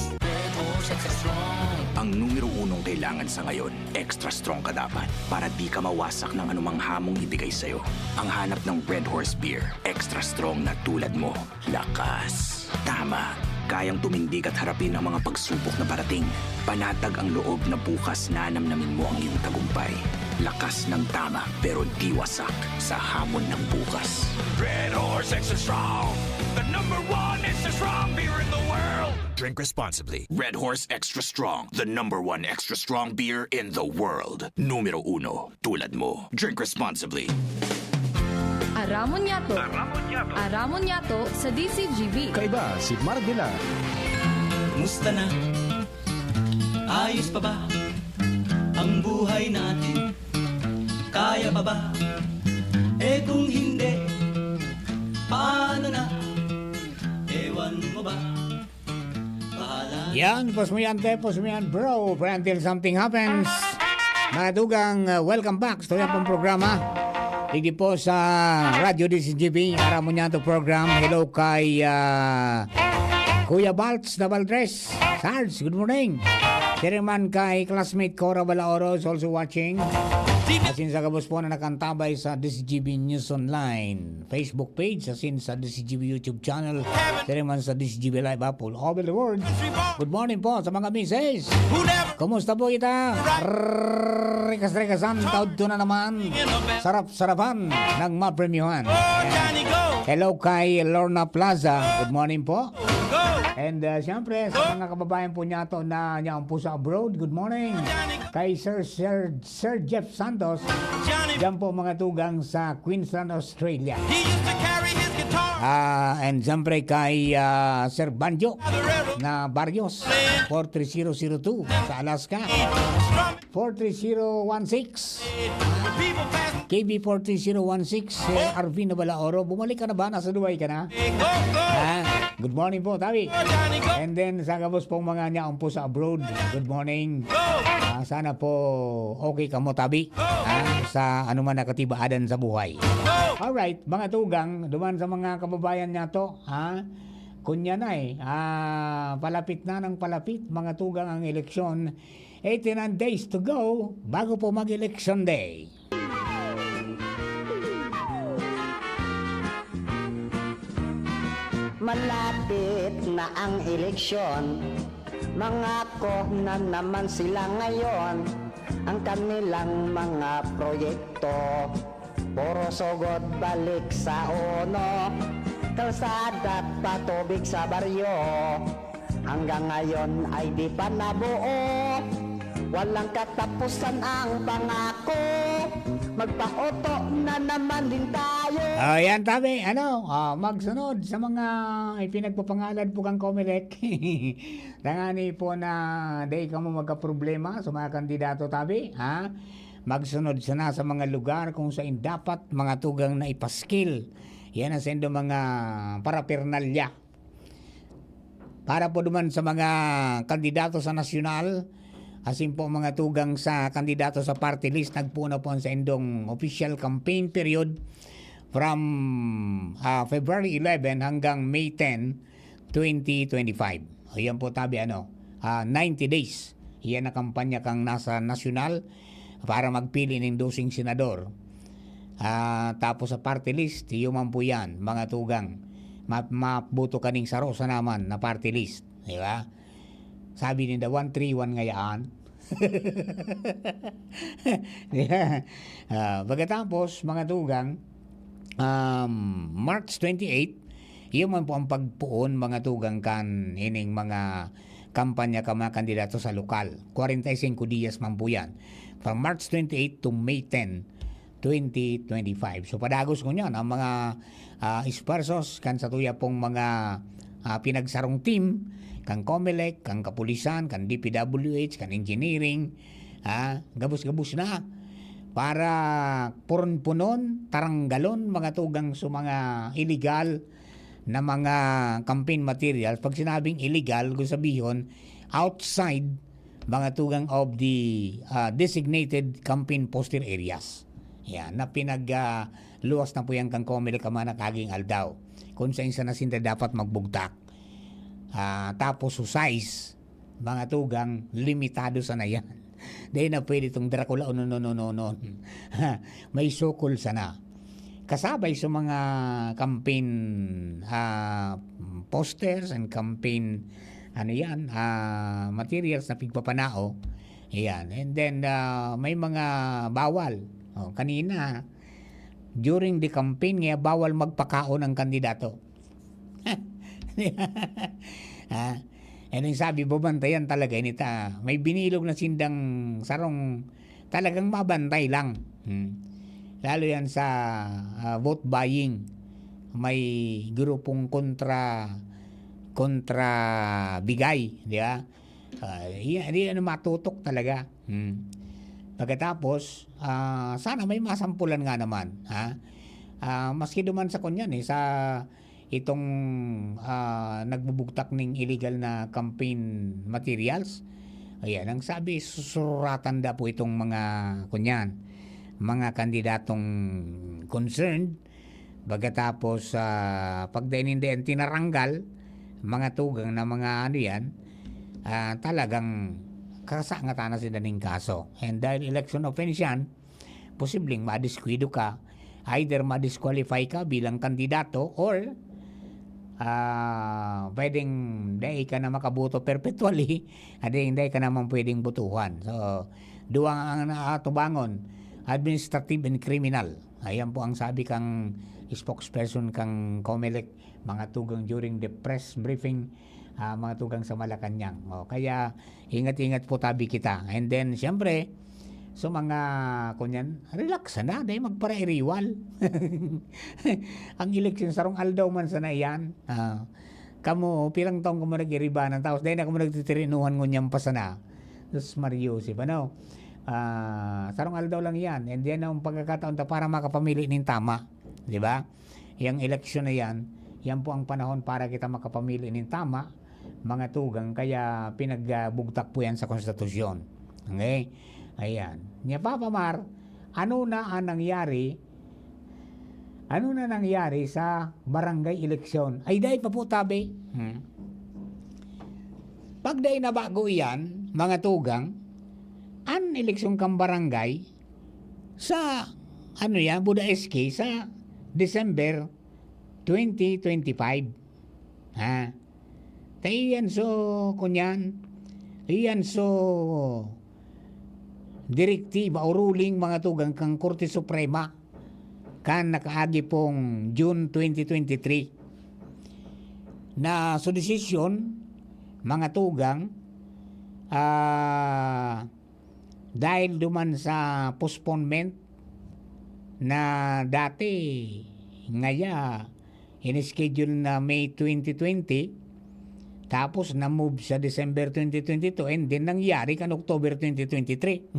Ang numero unong kailangan sa ngayon, extra strong ka dapat para di ka mawasak ng anumang hamong ibigay sa'yo. Ang hanap ng Red Horse Beer, extra strong na tulad mo. Lakas. Tama. Kayang tumindig at harapin ang mga pagsubok na parating. Panatag ang loob na bukas na namnamin mo ang iyong tagumpay. Lakas ng tama pero di wasak sa hamon ng bukas. Red Horse Extra Strong, the #1 extra strong beer in the world. Drink responsibly. Red Horse Extra Strong, the #1 extra strong beer in the world. Numero 1, tulad mo. Drink responsibly. Aramon Yato. Aramon Yato sa DCGB. Kaiba si Mardila. Musta na? Ayos pa ba ang buhay natin? Kaya pa ba? Eh kung hindi, paano na? Ewan mo ba? Bahala. Yan, pos mo yan bro, for until something happens. Mga dugang, welcome back sa pong programa. Hindi po sa Radio DCGB, Aramon Yato program. Hello kay Kuya Baltz na Valdres. Sarge, good morning. Siriman kay classmate Cora Balaoro is also watching. Asin sa kabos po na nakantabay sa DCGB News Online Facebook page, asin sa DCGB YouTube channel, siriman sa DCGB Live up all over the world. Good morning po sa mga misis. Kumusta po kita? Rekas-rekasan, taod to na naman. Sarap-sarapan ng mapremyuhan. Hello kay Lorna Plaza. Good morning po. And siyempre, sa mga kababayan po niya to na niyang po sa abroad, good morning. Kay Sir Jeff Santos, dyan po mga tugang sa Queensland, Australia. And siyempre kay Sir Banjo na Barrios, 43002 sa Alaska. 43016 KB 43016 RV na Balaoro. Bumalik ka na ba? Nasa Dubai ka na? Good morning po, Tabi. And then sa kabos pong mga niyaong po sa abroad, good morning. Sana po okay ka mo, Tabi, sa anuman nakatibaadan sa buhay. Alright, mga tugang, duman sa mga kababayan niya to, kunya na palapit na ng palapit, mga tugang ang eleksyon. 89 days to go bago po mag-election day. Malapit na ang eleksyon, mangako na naman sila ngayon. Ang kanilang mga proyekto, puro sugod balik sa uno. Kalsada at patubig sa baryo, hanggang ngayon ay di pa nabuo. Walang katapusan ang pangako, magpa-auto na naman din tayo. Yan, Tabi, magsunod sa mga ipinagpapangalan po kang Comelec. Tangani po na day ka mo magka-problema sa mga kandidato, Tabi. Magsunod sana sa mga lugar kung saan dapat mga tugang na ipaskil. Yan ang sendo mga parapernalya. Para po duman sa mga kandidato sa nasyonal, asin po mga tugang sa kandidato sa party list, nagpuna po sa endong official campaign period from February 11 hanggang May 10, 2025. Ayan po, Tabi, 90 days. Iyan na kampanya kang nasa nasyonal para magpili ng dosing senador. Tapos sa party list, yung man po yan, mga tugang. Mabuto kaning sarosa naman na party list. Di ba? Sabi nila 131 ngayaan. Pagkatapos, mga tugang, March 28, iyon man po ang pagpuon, mga tugang, kan ining mga kampanya ka mga kandidato sa lokal. 45 días man po yan. From March 28 to May 10, 2025. So padagos ko niyan ang mga esparsos kan sa tuya pong mga pinagsarong team, kang Comelec, kang Kapulisan, kang DPWH, kang Engineering, gabos-gabos na para puron-punon, taranggalon, mga tugang sa mga illegal na mga campaign materials. Pag sinabing illegal, kung sabihin, outside mga tugang of the designated campaign poster areas. Yan, na luwas na po yan kang Comelec kamana kaging aldaw. Kung saan na sinda dapat magbugtak. Tapos sa size, mga tugang, limitado sana yan. Dahil na pwede itong Dracula o no. May sukol sana. Kasabay sa mga campaign posters and campaign materials na pigpapanao. Ayan. And then may mga bawal. Kanina during the campaign nga bawal magpakaon ng kandidato. And yung sabi babantayan talaga inita. May binilog na sindang sarong talagang mabantay lang. Lalo yan sa vote buying. May grupong kontra bigay, di ba? Hindi na matutok talaga. Pagkatapos, sana may masampulan nga naman. Maski duman sa kunyan, sa itong nagbubugtak ng illegal na campaign materials. Ayan, ang sabi, susuratan da po itong mga kunyan, mga kandidatong concerned. Pagkatapos, pagdainin tinaranggal, mga tugang na mga talagang kasangatan na sila ng kaso. And dahil election offense yan, posibleng madiskwado ka, either madisqualify ka bilang kandidato or pwedeng dahil ka na makaboto perpetually at hindi ka naman pwedeng butuhan. So, duwang ang tubangon, administrative and criminal. Ayan po ang sabi kang spokesperson kang Comelec, mga tugang during the press briefing, mga tugang sa Malacanang. Kaya ingat-ingat po tabi kita. And then siyempre so mga kunyan, relax na dahil magpara-iriwal. Ang eleksyon sarong aldaw man sana yan. Kamo pilang taong kamo nag-iribanan tapos dahil na kamo nagtitirinuhan ngunyang pa sana. Diyos Mario, si sarong aldaw lang yan. And then ang pagkakataon ta para makapamili ng tama. Di ba? Yung eleksyon na yan po ang panahon para kita makapamili ng tama, mga tugang, kaya pinagbugtak po yan sa konstitusyon. Okay? Ayan. Nya Papa Mar, ano na nangyari sa barangay eleksyon? Ay dahil pa po tabi. Pag dahil na bago yan, mga tugang, an eleksyon kang barangay sa Buda SK sa December 2025. Iyan direktiba o ruling mga tugang kang Korte Suprema kan nakaagi pong June 2023 na so desisyon mga tugang dahil duman sa postponement na dati ngaya in-schedule na May 2020 tapos na-move sa December 2022 and then nangyari kan October 2023.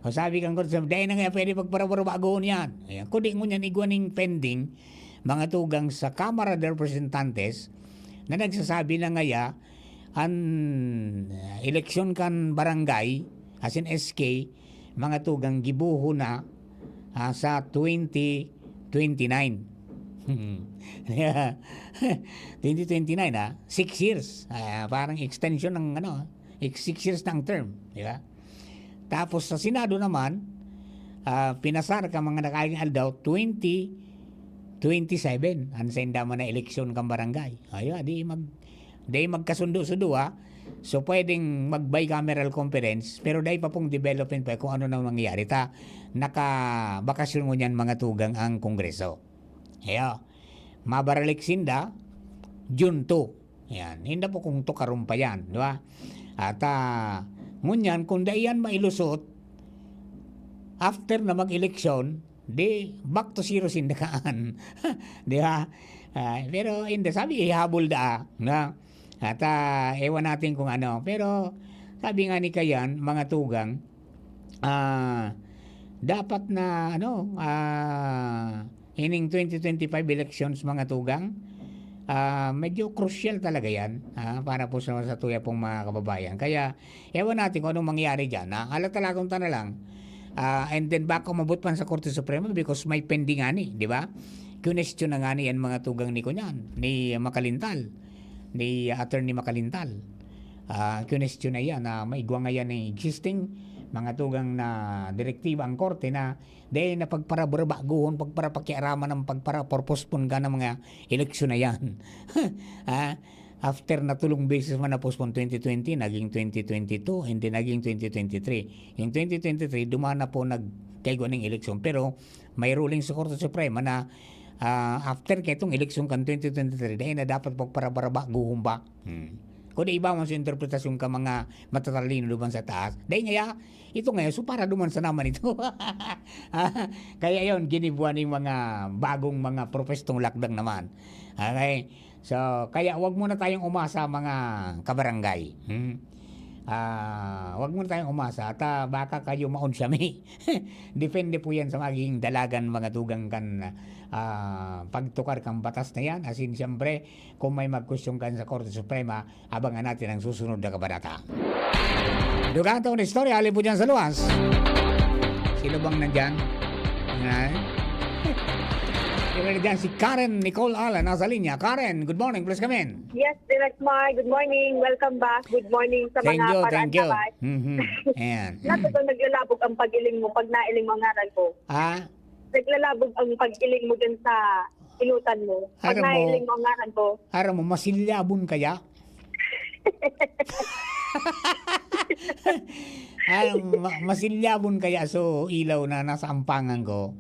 O sabi kang ko, dahil na nga pwede pagparabagoon yan. Ayan, kundi mo yan igwaning pending mga tugang sa Kamara de Representantes na nagsasabi na ngaya ang eleksyon kan barangay as in SK mga tugang gibuho na sa 2029. 2029 6 years. Parang extension ng 6 years ng term, di ba? Tapos sa Senado naman pinasar ka mga nakaing aldaw 2027 ang senda man na eleksyon kang barangay. Ayo di magkasundo-sundo so pwedeng mag bicameral conference pero dahil pa pong development pa kung ano nang nangyayari nakabakasyon mo niyan mga tugang ang Kongreso. Ayo, mabaralik sinda June 2. Yan, hindi po kung to karumpa yan, di ba? At ngunyan kung dayan mailusot after na mag-eleksyon, di back to zero sindakaan. Di ba? Pero hindi sabi ihabol na. At ewan natin kung ano. Pero sabi nga ni Kayan, mga tugang, dapat na ining 2025 elections mga tugang medyo crucial talaga yan para po sa tuya pong mga kababayan. Kaya, ewan natin kung anong mangyari dyan. Alat-alatong na lang. And then baka umabot pa sa Korte Suprema because may pending ani, di ba? Question na nga ni yan mga tugang ni Kunyan, ni Makalintal, ni Attorney Makalintal. Question na yan na maigwa nga yan ng existing mga tugang na direktiba ang korte na dahil na pagparabaguhon, pagparapakiaraman ng pagpara-postpone ka ng mga eleksyon na yan. After na tulong basis man na postpone 2020, naging 2022, hindi naging 2023. Yung 2023, dumaan na po nagkaigo ng eleksyon. Pero may ruling sa Korte Suprema na after ketong eleksyon kan 2023, dahil na dapat pagparabaguhon ba? Kung iba mo sa interpretasyon ka mga matatalino duman sa taas, dahil nga ito ngayon, so para duman sa naman ito. Kaya yon ginibuan ng mga bagong mga propestong lakdang naman. Okay? So, kaya wag muna tayong umasa mga kabarangay. Wag muna tayong umasa at baka kayo maunsyami. Depende po yan sa maging dalagan mga tugang kan pagtukar kang batas na yan. As in, siyempre, kung may magkusyon kan sa Korte Suprema, abangan natin ang susunod na kabanata. Dugaan taon na istorya, alin po dyan sa luwas. Sino bang nandyan? Dyan si Karen Nicole Alan nasa linya. Karen, good morning, please come in. Yes, Direct Mar, good morning. Welcome back. Good morning sa Thank mga you, paraan thank you. naman. Ayan. Nato naglalabog ang pag-iling mo pag nailing mo ngaral ko. Naglalabog ang pag-iling mo dyan sa inutan mo. Pag Aram mo. nailing mo ngaral ko. Aram mo, masilyabon kaya? Masilyabon kaya so ilaw na nasa ampangan ko.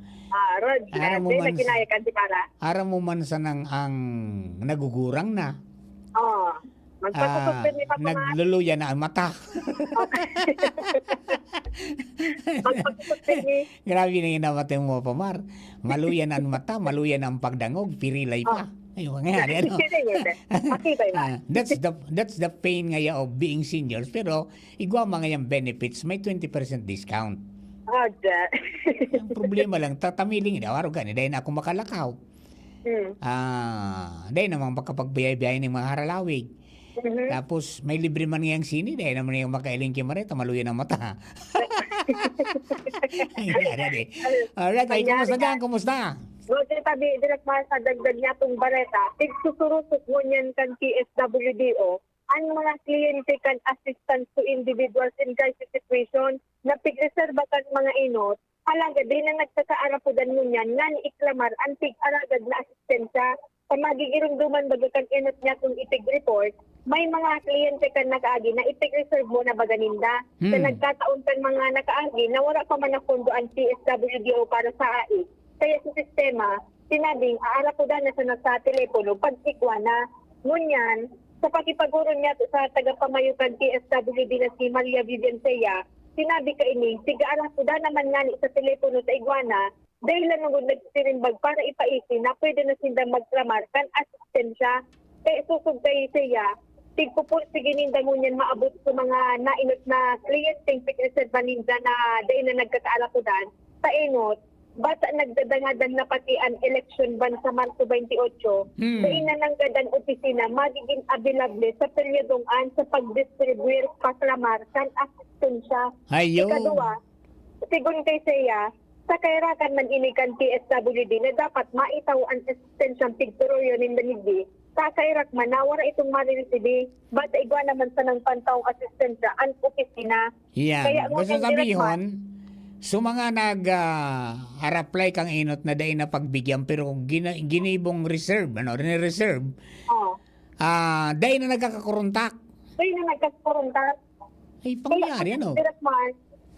Rod, Aram mo man, kinayakan si para. aram mo man sa nang ang nagugurang na. Oo. Magpapasupin ni Papa Mar. Nagluluya na ang mata. Magpapasupin ni. Grabe na yung namatay mo, Pamar. Maluyan ang mata, maluyan ang pagdangog, pirilay pa. Ayun, nangyari, ano? That's the pain ngaya of being seniors. Pero, igwa mga yung benefits, may 20% discount. Ang problema lang, tatamiling daw, araw gani, dahil na ako makalakaw. Dahil naman makapagbayay-bayay ng mga haralawig. Tapos, may libre man ngayang sini, dahil naman yung makailing kimareta, maluyan ang mata. Alright, ay, kumusta dyan? Kumusta? Buti tabi, Direct Mar, sa dagdag niya itong bareta, tigsusurusok mo niyan kan PSWDO, ang mga kliyente kan assistance to individuals in crisis situation, na pig-reserva kan mga inot, halaga din na nagkakaarapudan mo niyan, nga ni iklamar ang pig-aragad na asistensya, sa magigirumduman baga kan inot niya kung ipig-report, may mga kliyente kan nakaagi na ipig-reserve mo na baganinda. Sa nagkataon kan mga nakaagi na wala pa man na pondo ang PSWDO para sa AI. Kaya sa sistema, sinabing aarapudan na sa telepono pag-ikwa na. Ngunyan, sa pakipaguro niya sa tagapamayukan PSWD na si Maria Vivencia, sinabi ka ini, tiga-arapudan naman nga sa telepono sa Iguana, dahil lang nung nagsirimbag para ipaisi na pwede na sinda magklamar kan asistensya. Kaya susog kayo siya, tigpupul sige ninda ngunyan maabot sa mga nainot na kliyenteng pag-reserva ninda na dahil na nagkakaarapudan. Sa inot, basta nagdadangadan na pati ang election ban sa Marso 28, dahil na nanggadan opisina magiging available sa peryodong an sa pag-distribute paklamar kan asistensya. Ayo. Ikaduwa, sigun kay siya, sa kairakan man inikan PSWD na dapat maitaw ang asistensyang pigturoyo ng danigdi, sa kairak man nawara itong marireceive, basta igwa naman sa ng pantaong asistensya ang opisina. Yan. Basta sabihin, so mga nag-apply kang inot na dahil na pagbigyan pero ginibong reserve, reserve, dahil na nagkakakuruntak. Dahil na nagkakakuruntak. Ay, pangyari, ano?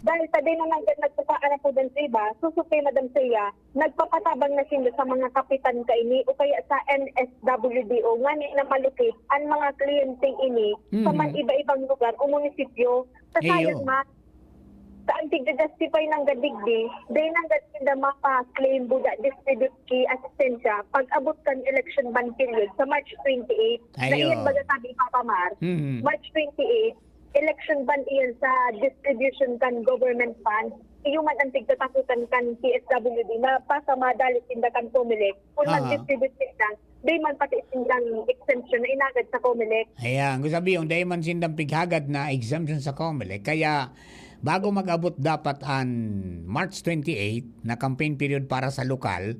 Dahil sa din na nagkakaarapudan sa iba, susupay Madam Sia, nagpapatabang na sila sa mga kapitan kaini o kaya sa NSWDO nga na malukit ang mga kliyenteng ini sa man iba-ibang lugar o munisipyo. Sa sayang sa antig justify ng gadigdi, dahil nang gadigda mapa-claim buda distribute key asistensya pag abot kan election ban period sa March 28. Na iyan baga sabi Papa Mar, March 28, election ban iyan sa distribution kan government fund, iyuman ang tigtatakutan kan PSWD na pa sa madalit tindakan pumili kung mag-distribute sila di man pati sindang exemption na inagad sa COMELEC. Ayan, kung sabi yung dahil man sindang pighagad na exemption sa COMELEC, kaya bago mag-abot dapat ang March 28 na campaign period para sa lokal,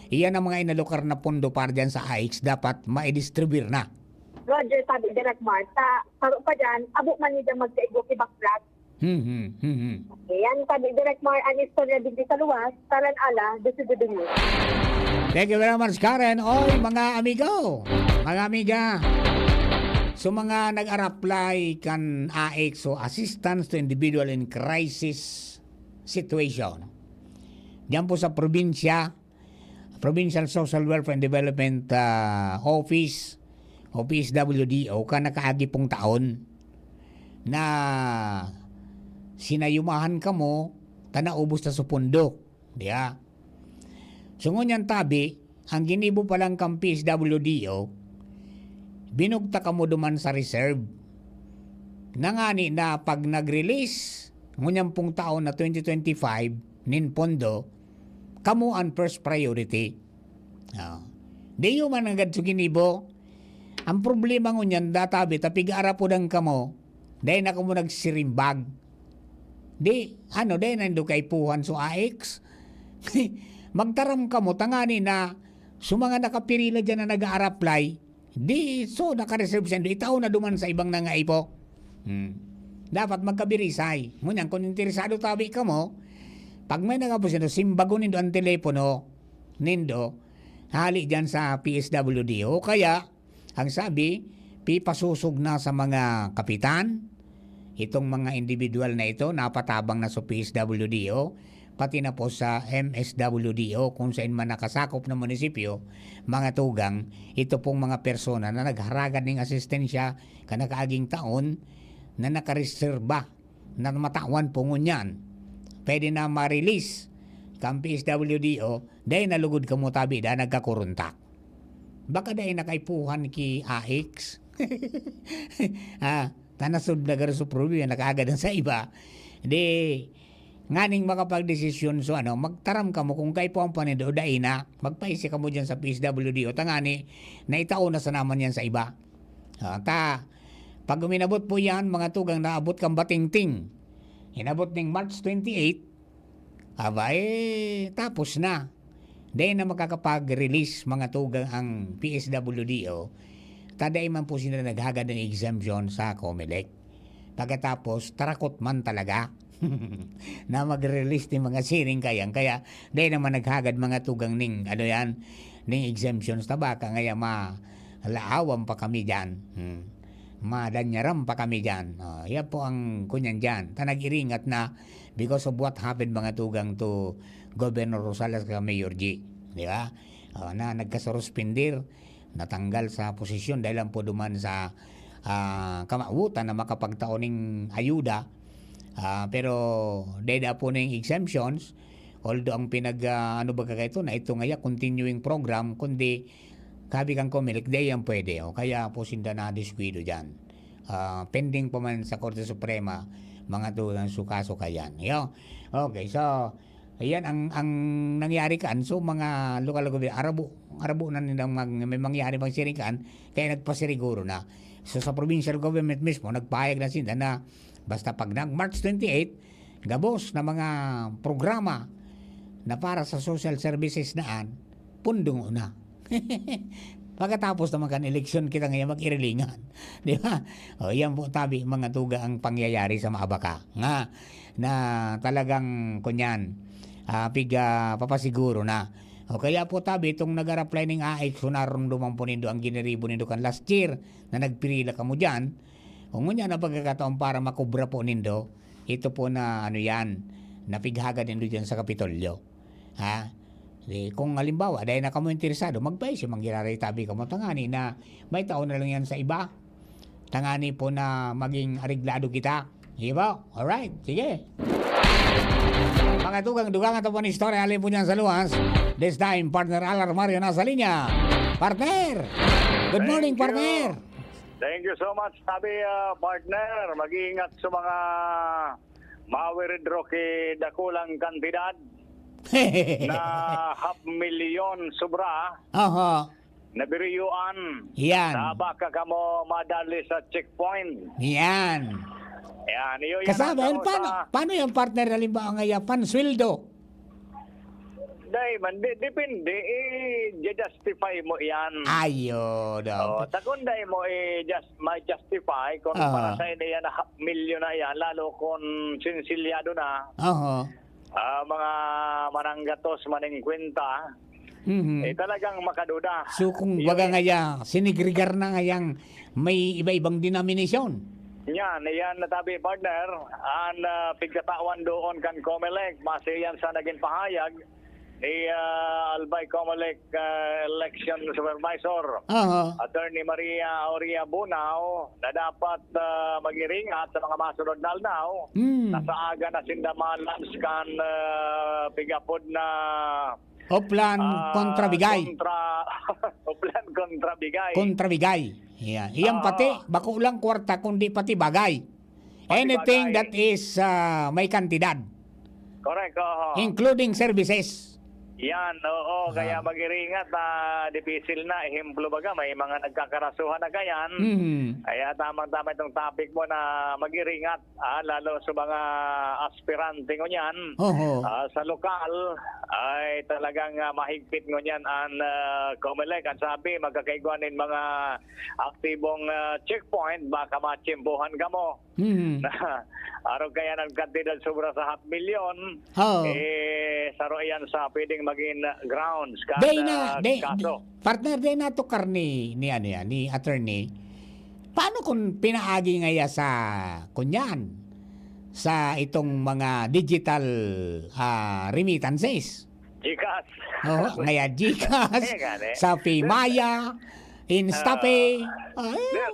iyan ang mga inalokar na pondo para dyan sa AIX dapat ma-distribute na. Roger, sabi Direct Mart, sa paro pa dyan, abot man nila magkaigo kibaklat. Yan, sabi Direct Mart, ang istorya din sa luwas, taran ala, desidido nyo. Thank you very much, Karen. Oy, mga amigo, mga amiga, so mga nag-apply kan AIX o Assistance to Individual in Crisis Situation. Diyan po sa probinsya, Provincial Social Welfare and Development Office, o PSWDO, ka nakaagi pong taon na sinayumahan ka mo, tanaubos na sa pundo. Diya? So ngunyan tabi, ang ginibo palang kang PSWDO, binugta ka mo duman sa reserve. Nangani na pag nag-release, ngunyan pong taon na 2025, nin pondo, kamo ang first priority. Di yun man agad sa ginibo. Ang problema ngunyan, databi, tapig-ara po ng kamo, dahil na kamo nagsirimbag. Di nando kay puhan so AIX. Magtaram ka mo, tangani na so mga nakapirila dyan na nag-a-apply, di so naka-reserve siya, itaw na duman sa ibang nangaipo. Dapat magkabirisay. Ngunyan, kung interesado tabi ka mo, pag may nagapos yun, simbago nindo ang telepono, nindo, hali dyan sa PSWDO. Kaya, ang sabi, pipasusog na sa mga kapitan, itong mga individual na ito, napatabang na sa PSWDO, pati na po sa MSWDO, kung saan man nakasakop ng munisipyo, mga tugang, ito pong mga persona na nagharagan ng asistensya kanakaaging taon na nakareserba, na matawan po ngunyan. Pwede na ma-release kang PSWDO, dahil nalugod ka mo tabi da nagkakuruntak. Baka dahil nakaipuhan ki AIX. Tanasod na garo sa problema, nakaagad sa iba. Nganing makapag-desisyon so magtaram ka mo kung kay po ang panido dahil na magpaisi ka mo dyan sa PSWD o tangani na itao na sa naman yan sa iba. Pag uminabot po yan, mga tugang naabot kang batingting. Inabot ng March 28, tapos na. Dahil na makakapag-release mga tugang ang PSWDO, taday man po sila naghagad ng exemption sa COMELEC. Pagkatapos, tarakot man talaga na mag-release ng mga siring kaya dahil naman naghagad mga tugang ning ning exemptions tabaka ngaya malaawan pa kami dyan, madanyaram pa kami dyan. Yan po ang kunyan dyan, tanag-iringat na because of what happened mga tugang to Governor Rosales ka Mayor G, di ba? Na nagkasuruspindir, natanggal sa posisyon dahil lang po duman sa kamautan na makapagtaoning ayuda. Pero dahil po ng exemptions, although ang na ito ngaya continuing program, kundi kabi kang COMELEC, dahil yan pwede. Kaya po sinda na diskwido dyan. Pending pa man sa Korte Suprema, mga tulang sukaso kayan. Okay, so ayan ang nangyari kan. So mga lokal government, arabo na nilang may mangyari bang sirikan, kaya nagpasiriguro na. So sa provincial government mismo, nagpahayag na sila na basta pag March 28, gabos na mga programa na para sa social services naan, pundong una. Pagkatapos naman kan eleksyon kita ngayon mag-irilingan. Di ba? Yan po tabi mga tuga ang pangyayari sa Maabaka. Na talagang kunyan, papasiguro na. Kaya po tabi itong nag-apply ng AIX, sunarong dumang po nindo ang gineribo nindo kan last year na nagpirila ka mo dyan. Kung ngunyan na pagkakataon para makubra po nindo, ito po na napighaga nindo dyan sa Kapitolyo. Kung halimbawa, dahil na kamo interesado, magpaisi, manggiraray tabi ka mo, tangani na may taon na lang yan sa iba. Tangani po na maging ariglado kita. Diba? Alright, sige. Mga tugang-dugang ito po ng istorya, alin po niyan sa luwas. This time, partner Alar Mario nasa linya. Partner! Good morning, partner! Thank you so much, sabi partner. Mag-iingat sa mga mawiridro kay dakulang kantidad na 500,000 sobra. nabiriyuan. Yan. Baka kamo madali sa checkpoint. Yan. Yan, iyo yan. Kasama, ang paano yung partner halimbawa ngayon? Pansweldo? Dahil man, depende, justify mo yan. Ayo daw. Takon dahil mo may justify kung para sa yan na milyon na yan, lalo kung sinsilyado na. Mga mananggatos, maningkwenta, talagang makaduda. So kung baga ngaya, sinigrigar na ngayang may iba-ibang denomination. Yan natabi partner, ang pigkatawan doon kan Comelec, base yan sa naging pahayag ni Albay Comelec Election Supervisor, Attorney Maria Aurea Bunao, na dapat mag-iringat sa mga masunod na aldaw. Nasa aga na sindamalan kan pigapod na Oplan kontra Bigay. Oplan kontra Bigay. Kontra Bigay. Yeah. Iyang pati, bako lang kwarta kundi pati bagay. Anything that is may kantidad. Correct. Including services. Yan, oo. Kaya mag-iringat na dipisil na. Ehemplo baga, may mga nagkakarasuhan na kayan. Kaya tamang-tama itong topic mo na mag-iringat. Lalo sa mga aspirante ko niyan. Sa lokal, ay talagang mahigpit ngo niyan ang Comelec. Ang sabi, magkakaiguanin mga aktibong checkpoint, baka machimbuhan ka mo. Araw kaya ng kantidad sobra sa 500,000. Saro yan sa pwedeng maging grounds kaso. Partner, day na to karni ni attorney. Paano kung pinaagi ngaya sa kunyan sa itong mga digital remittances? GCash. Ngaya GCash, sa Paymaya, InstaPay.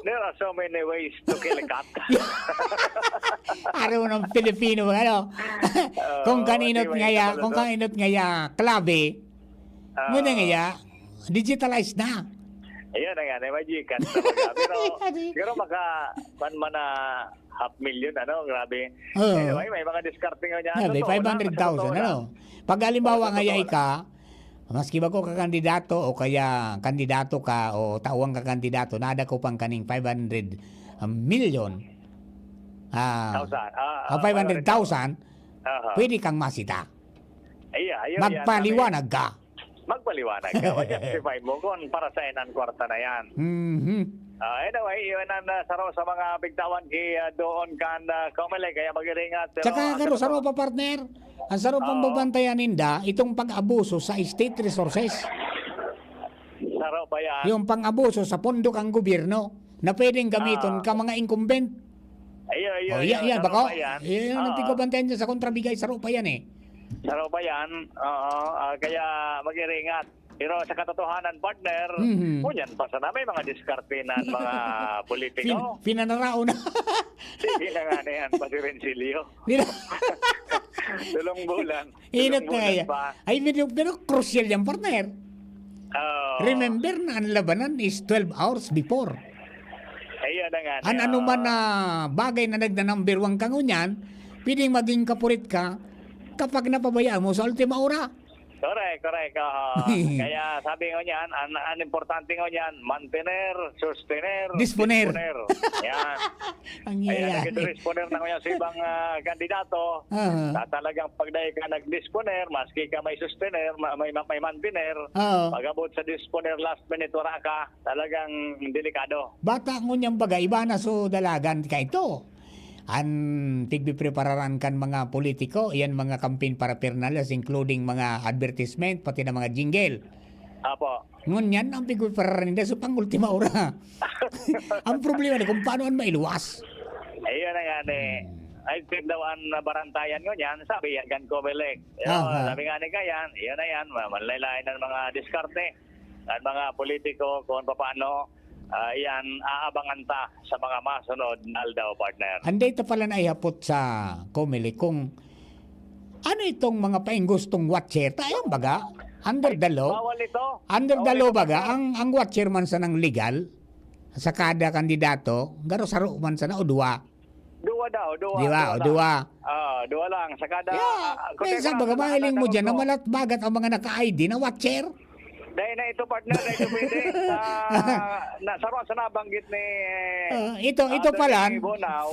There are so many ways to kill a cat. Araw ng Pilipino, kung kaninot ngaya klabe, muna ngaya, digitalized na. Ayun na nga, may GCash na baga. Pero maka, na 500,000, grabe. Anyway, may mga discarding niya. May 500,000, Pag halimbawa ngaya ka, maski ba ko kakandidato o kaya kandidato ka o tauang kakandidato, nada ko pang kaning 500 million. 500,000, pwede kang masita. Magpaliwanag ka. Magpaliwanag ka. Justify mo kung para sa inang kwarta na yan. Anyway, yun ang saro sa mga bigtawan doon kan Comelec, kaya mag-iringat. Tsaka saro pa partner, ang saro pang babantayan ninda, itong pang-abuso sa state resources. Saro pa yan. Yung pang-abuso sa pondok ang gobyerno na pwedeng gamiton ka mga incumbent. Yan, bako. Yan ang tigbabantayan dyan sa kontrabigay, saro pa yan Saro pa yan, kaya mag-iringat. Pero sa katotohanan, partner, kunyan pa sana may mga diskarte ng mga politiko. Pinanarao na. Sige na nga na yan, pa si Rencilio. Tulong bulan. Inot na kaya. Ay, pero crucial yan, partner. Remember na ang labanan is 12 hours before. Ayun na nga. Ano man na bagay na nagna-number 1 ka ngunyan, pwedeng maging kapurit ka kapag napabayaan mo sa ultima ora. Correct. Kaya sabi ko niyan, ang importante ko niyan, mantener, sustener, disponer. Yan. Kaya nag-disponer na ko yan sa ibang kandidato. Talagang pagdahi ka nag-disponer, maski ka may sustener, may mantener, pag-abot sa disponer last minute wala ka, talagang delikado. Bata ngunyang bagay, iba na so dalagan ka ito. Ang tigbiprepararan kan mga politiko, yan mga campaign paraphernalia, including mga advertisement, pati na mga jingle. Apo. Ngunyan, ang tigbiprepararan nila so pang ultima ora. Ang problema na kung paano ang mailuwas. Ayun na yan Ay, daw ang barantayan ko niyan, sabi yan kan Comelec. Sabi nga ni Kayan, yan na yan, manlaylayan ng mga diskarte at mga politiko kung paano yan, aabangan ta sa mga masunod na aldaw, partner. Anday ta pala na ihapot sa Comelec kung ano itong mga painggustong watcher. Tayong baga, under the law. Bawal ito. Under the law baga, ang watcher man sa ng legal, sa kada kandidato, garo saro man sa na o duwa. Duwa daw, duwa. Di ba? O duwa. Duwa lang. Sa kada... Kaya sa baga, mahiling mo dyan na malat bagat ang mga naka-ID na watcher. Dahil na ito partner, na ito pwede. Nasaro sa nabanggit ni ito pala,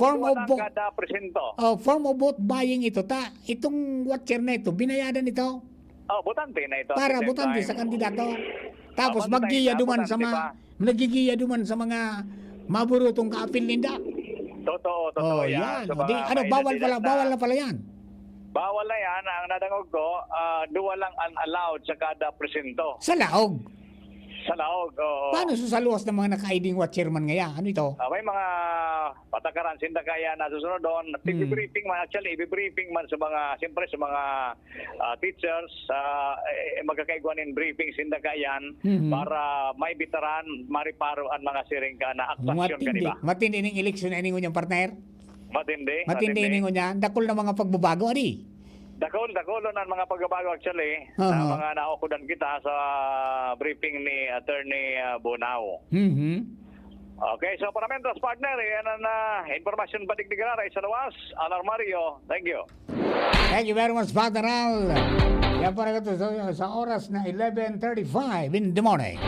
form of kada presento. form of vote buying ito. Itong watcher na ito, binayadan ito. Butante na ito. Para butante sa kandidato. Tapos maggiya duman sa nagigiya duman sa mga maburutong kaapil ninda. Totoo yan. Yan. Bawal na pala yan. Bawal na yan. Ang nadangog ko, duwa lang unallowed sa kada presento. Sa laog. Sa laog, oo. Paano sa luwas ng mga naka-IDing watcherman ngaya? Ano ito? May mga patakaran sinda kaya na susunod doon. Ibibriefing man, ibibriefing man sa mga, siyempre sa mga teachers, magkakaiguan in briefing sinda kayan para may bitaran, mariparo ang mga siringka na aktasyon ka, diba? Matindi ng eleksyon na iningo niyang partner? Matindi iningo niya. Dakol na mga pagbabago, adi? Dakol ng mga pagbabago actually na mga naukudan kita sa briefing ni Attorney Bonao. Okay, so para mentors partner, yan ang informasyon patigdigan sa luwas. Alarmario, thank you. Thank you very much, Partner Al. Yan po na ito sa oras na 11:35 in the morning.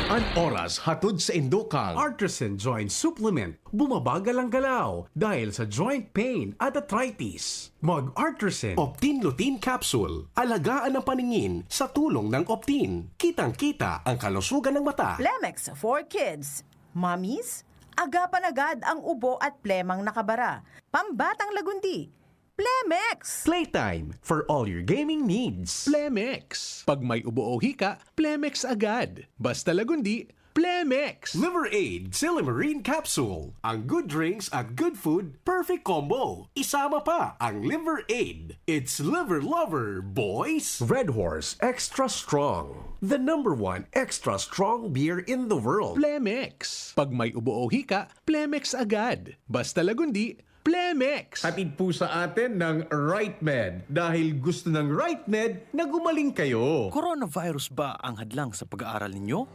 Ang oras hatod sa Indokang Artisan Joint Supplement. Bumabagal ang galaw dahil sa joint pain at arthritis. Mag-Artisan Optin Lutein Capsule. Alagaan ang paningin sa tulong ng Optin. Kitang-kita ang kalusugan ng mata. Plemex for Kids. Mommies, agapan agad ang ubo at plemang nakabara. Pambatang lagundi. Plemex! Playtime for all your gaming needs. Plemex. Pag may ubo o hika, Plemex agad. Basta lagundi, Plemex. Liver Aid Silimarine Capsule. Ang good drinks at good food, perfect combo. Isama pa ang Liver Aid. It's liver lover, boys. Red Horse Extra Strong. The #1 extra strong beer in the world. Plemex. Pag may ubo o hika, Plemex agad. Basta lagundi, Plemex. Hatid po sa atin ng RightMed dahil gusto ng RightMed na gumaling kayo. Coronavirus ba ang hadlang sa pag-aaral ninyo?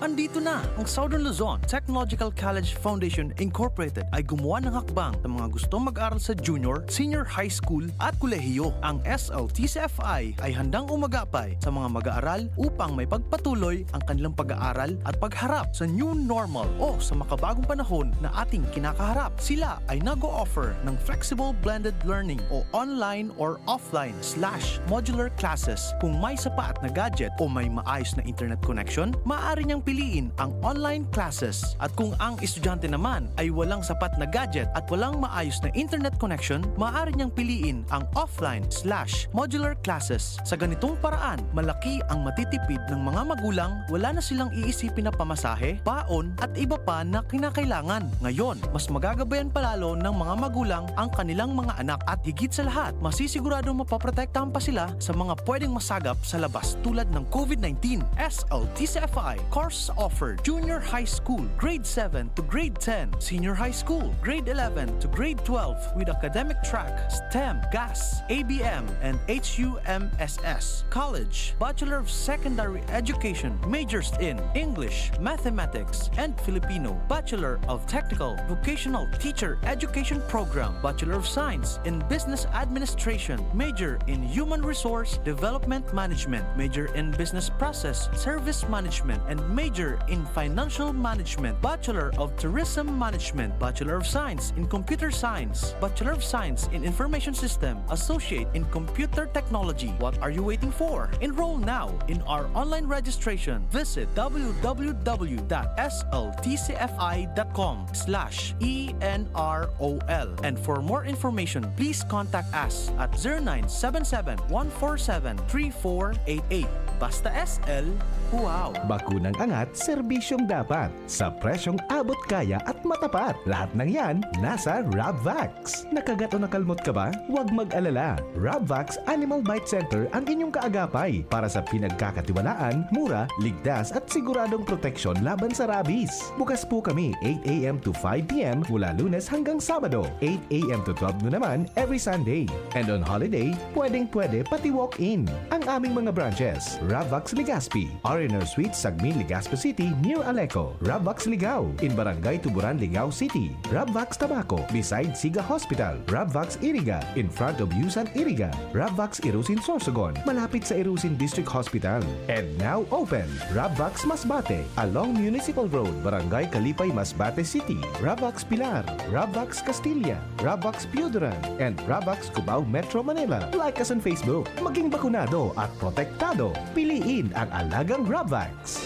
Andito na ang Southern Luzon Technological College Foundation Incorporated ay gumawa ng hakbang sa mga gustong mag-aral sa junior, senior high school at kolehiyo. Ang SLTCFI ay handang umagapay sa mga mag-aaral upang may pagpatuloy ang kanilang pag-aaral at pagharap sa new normal o sa makabagong panahon na ating kinakaharap. Sila ay nag-o-offer ng flexible blended learning o online or offline/modular classes. Kung may sapat na gadget o may maayos na internet connection, maaari niyang piliin ang online classes. At kung ang estudyante naman ay walang sapat na gadget at walang maayos na internet connection, maaari niyang piliin ang offline/modular classes. Sa ganitong paraan, malaki ang matitipid ng mga magulang, wala na silang iisipin na pamasahe, baon at iba pa na kinakailangan. Ngayon, mas magagabayan palalo ng mga magulang ang kanilang mga anak at higit sa lahat, masisiguradong mapaprotektahan pa sila sa mga pwedeng masagap sa labas tulad ng COVID-19. SLTCFI course offered junior high school, grade 7 to grade 10, senior high school, grade 11 to grade 12 with academic track, STEM, GAS, ABM, and HUMSS. College, Bachelor of Secondary Education, majors in English, Mathematics, and Filipino, Bachelor of Technical Vocational Teacher Education Program, Bachelor of Science in Business Administration, major in Human Resource Development Management, major in Business Process Service Management, and major in Financial Management, Bachelor of Tourism Management, Bachelor of Science in Computer Science, Bachelor of Science in Information System, Associate in Computer Technology. What are you waiting for? Enroll now in our online registration. Visit www.sltcfi.com/ENROL. And for more information, please contact us at 0977-147-3488. Basta SL, wow! Bakunang angat, serbisyong dapat. Sa presyong abot kaya at matapat. Lahat ng yan, nasa Rabvax. Nakagat o nakalmot ka ba? Huwag mag-alala. Rabvax Animal Bite Center ang inyong kaagapay para sa pinagkakatiwalaan, mura, ligtas at siguradong proteksyon laban sa rabies. Bukas po kami 8 a.m. to 5 p.m. mula Lunes hanggang Sabado. 8 a.m. to 12 noon naman every Sunday. And on holiday, pwedeng-pwede pati walk-in. Ang aming mga branches, Rabvax Legazpi, Mariner Suite, Sagmin, Legazpi City, near Aleco. Rabvax Ligao, in Barangay Tuburan, Ligao City. Rabvax Tabaco, beside Siga Hospital. Rabvax Iriga, in front of Yusan Iriga. Rabvax Irusin Sorsogon, malapit sa Irusin District Hospital. And now open, Rabvax Masbate, along Municipal Road, Barangay Kalipay, Masbate City. Rabvax Pilar, Rabvax Castilla, Rabvax Pioduran, and Rabvax Cubao Metro Manila. Like us on Facebook. Maging bakunado at protektado. Piliin ang alagang Rabvax.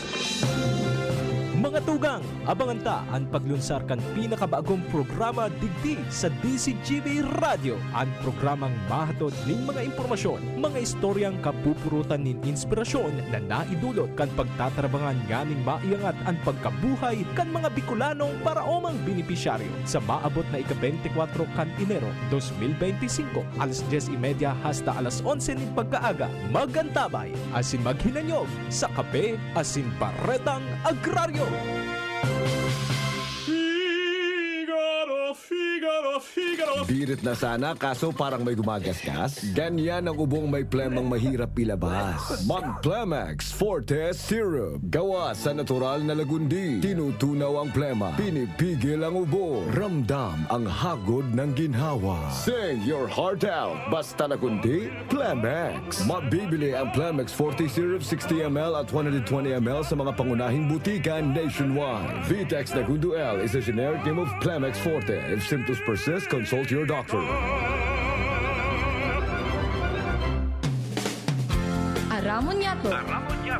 Mga tugang, abangan ta ang paglunsar kan pinakabagong programa digdi sa DCGV Radio. Ang programang mahatod ning mga impormasyon, mga istoryang kapupurutan nin inspirasyon na naidulot kan pagtatrabangan ganing maiangat ang pagkabuhay kan mga Bicolanong paraomang benepisyaryo sa maabot na ika-24 kan Enero 2025 alas 10:30 hasta alas 11 nin pagkaaga. Magantabay asin maghinanyog sa Kape asin Baretang Agraryo. Birit na sana kaso parang may gumagasgas. Ganyan ang ubong may plemang mahirap ilabas. Mag-Plemex Forte Syrup. Gawa sa natural na lagundi. Tinutunaw ang plema. Pinipigil ang ubo. Ramdam ang hagod ng ginhawa. Sing your heart out. Basta lagundi, Plemex. Mabibili ang Plemex Forte Syrup 60ml at 120ml sa mga pangunahing butika nationwide. Vitex Nagundo L is a generic name of Plemex Forte. If symptoms persist, consult your doctor. Aramon Yato.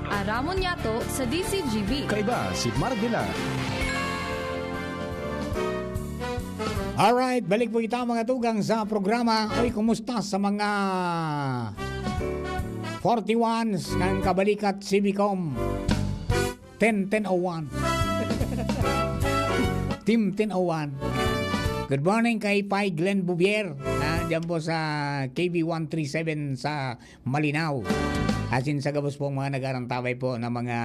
Aramon Yato sa DCGV. Kaiba si Mardila. Alright, balik po kita mga tugang sa programa. Oy, kumusta sa mga 41s ng Kabalikat Civicom 10-1001 Team 1001. Good morning kay Pai Glenn Bouvier. Diyan po sa KB 137 sa Malinaw. Asin sa gabos po mga nag-arantabay po ng mga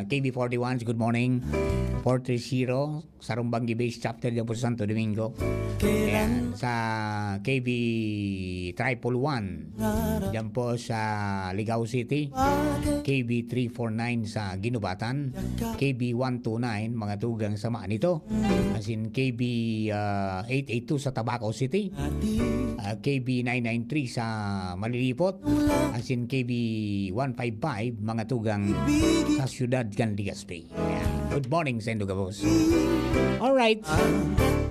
KB 41s. Good morning. 430 sa Rumbangi Base Chapter diyan po sa Santo Domingo. Ayan, sa KB 111 diyan po sa Ligao City. KB 349 sa Ginubatan. KB 129 mga tugang sa Maanito. Asin KB 882 sa Tabaco City. KB 993 sa Malilipot. Asin KB 155 mga tugang sa Ciudad Gan Legazpi. Good morning sa Indo Gabos. Alright.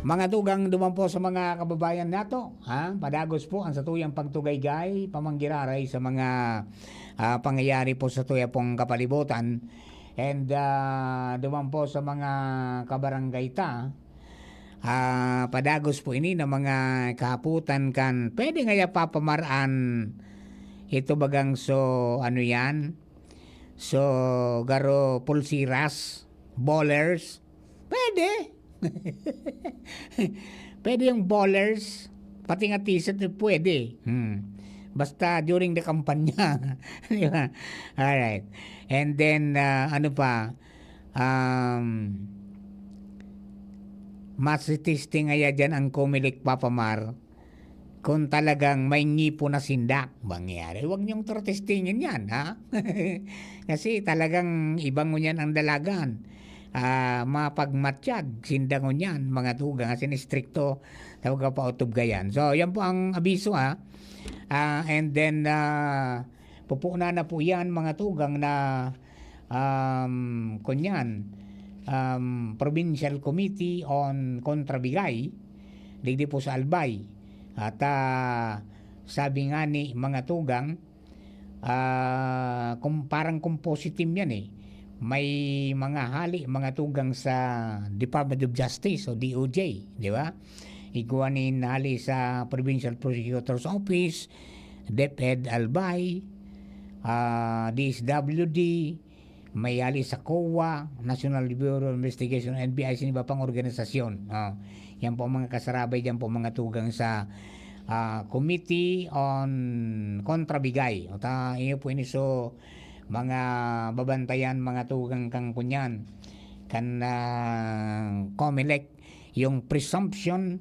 Mga tugang dumampo sa mga kababayan nato. Padagos po ang satuyang pagtugaygay, pamanggiraray sa mga pangyayari po sa tuya pong kapalibutan. And dumampo sa mga kabarangayta. Padagos po ini na mga kahaputan kan pwede nga papamaraan ito bagang so ano yan so garo pulsiras ballers pwede pwede yung ballers pati nga t-shirt pwede basta during the kampanya. Diba? Alright, and then ano pa masitesting nga dyan ang Comelec Papamar kung talagang may ngipo na sindak mangyari. Huwag niyong testingin yan, ha? Kasi talagang ibang ngunyan ang dalagan. Mapagmatsyag, sindang ngunyan, mga tugang. Kasi stricto, tawag pa utob gayan. So, yan po ang abiso, ha? And then, pupuna na po yan, mga tugang na kunyan, Provincial Committee on Kontrabigay digdi po sa Albay at sabi nga ni mga tugang parang composite team yan may mga hali mga tugang sa Department of Justice o DOJ, di ba? Iguan ni hali sa Provincial Prosecutor's Office, DepEd Albay, DSWD, may hali sa COA, National Bureau of Investigation, NBI, sin iba pang organisasyon. Yan po mga kasarabay dyan po mga tugang sa Committee on Kontrabigay. Iyo po ini so mga babantayan mga tugang kang kunyan kan Comelec yung presumption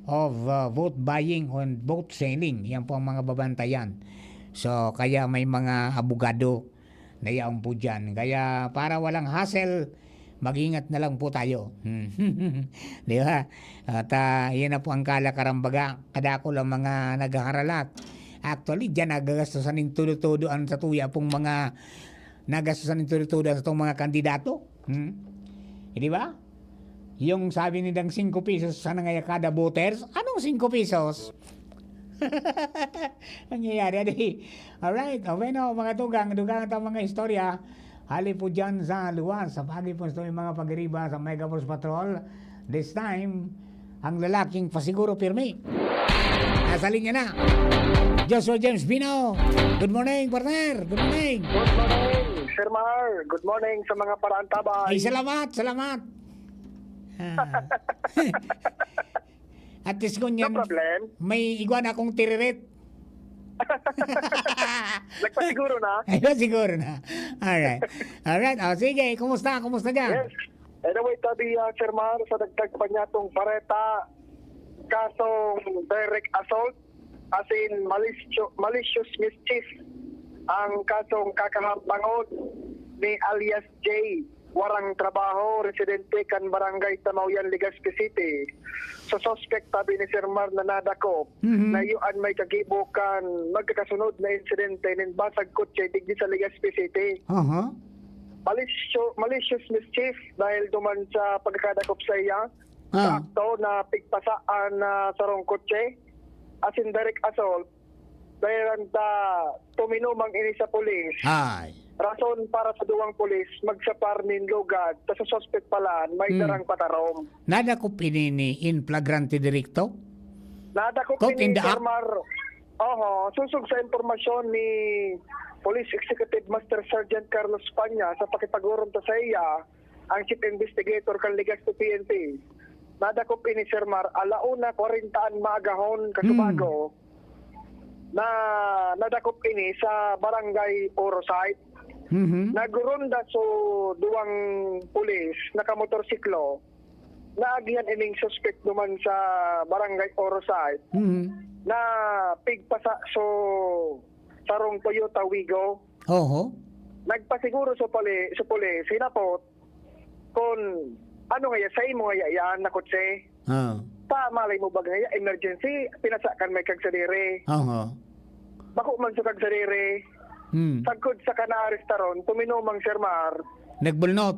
of vote buying and vote selling. Yan po ang mga babantayan. So kaya may mga abogado Nayaon po dyan. Kaya para walang hassle, mag-ingat na lang po tayo. Di ba? At yan na po ang kalakarambaga. Kadako lang mga nag-aaralat. Actually, dyan nagagastusan ng tudo-tudoan sa tuya pong mga nagastusan ng tudo-tudoan sa itong mga kandidato. Di ba? Yung sabi ni Dang 5 pesos sana ngaya kada voters. Anong 5 pesos? Nangyayari, adi. Alright, okay no, mga dugang ito mga istorya. Hali po dyan sa luwas, sa pagi po ito yung mga pagriba sa Mega Force Patrol. This time, ang lalaking pasiguro pirmi. Nasa linya na. Joshua James Bino. Good morning, partner. Good morning. Good morning, Sir Mar. Good morning sa mga paraantabay. Ay, salamat. At least kunyan, no problem. May iguana akong tiririt. Nagpasiguro na? Ayun, siguro na. Alright. O, sige. Kumusta dyan? Yes. Anyway, tabi, Sir Mar, sa dagdag pa niya itong pareta, kasong direct assault, as in malicious mischief, ang kasong kakahambangon ni alias J. Warang trabaho, residente kan barangay Tamauyan, Legazpi City. So suspect tabi ni Sir Mar na nadakop na iyon may kagibukan magkakasunod na insidente nin basag kotse digdi sa Legazpi City. Malicious mischief dahil duman sa pagkakadakop sa iya sa akto na pigpasaan na sarong kotse as in direct assault dahil tuminumang ini sa polis. Rason para sa duwang polis magsapar nin lugad ta sa suspect pala may darang patarom. Nadakop ini ni in flagrante delicto? Nadakop ini Sir Mar. Susog sa impormasyon ni Police Executive Master Sergeant Carlos Panya sa pakipag-urom ta sa iya ang Chief Investigator kan Legazpi PNP. Nadakop ini Sir Mar alauna 40 maagahon kasubago na nadakop ini sa barangay Orosite. Nagurunda so duwang pulis nakamotorsiklo naagihan ining suspect duman sa barangay Orosite na pigpasa so sarong Toyota Wigo. Nagpasiguro sa pulis hinapot kung ano nga sa imo nga yan na kotse. Malay mo ba nga emergency pinasakan may kagsadiri. Bako man sa kagsadiri. Sagkod sa kana-arestaron, tuminumang Sir Mar. Nagbulnot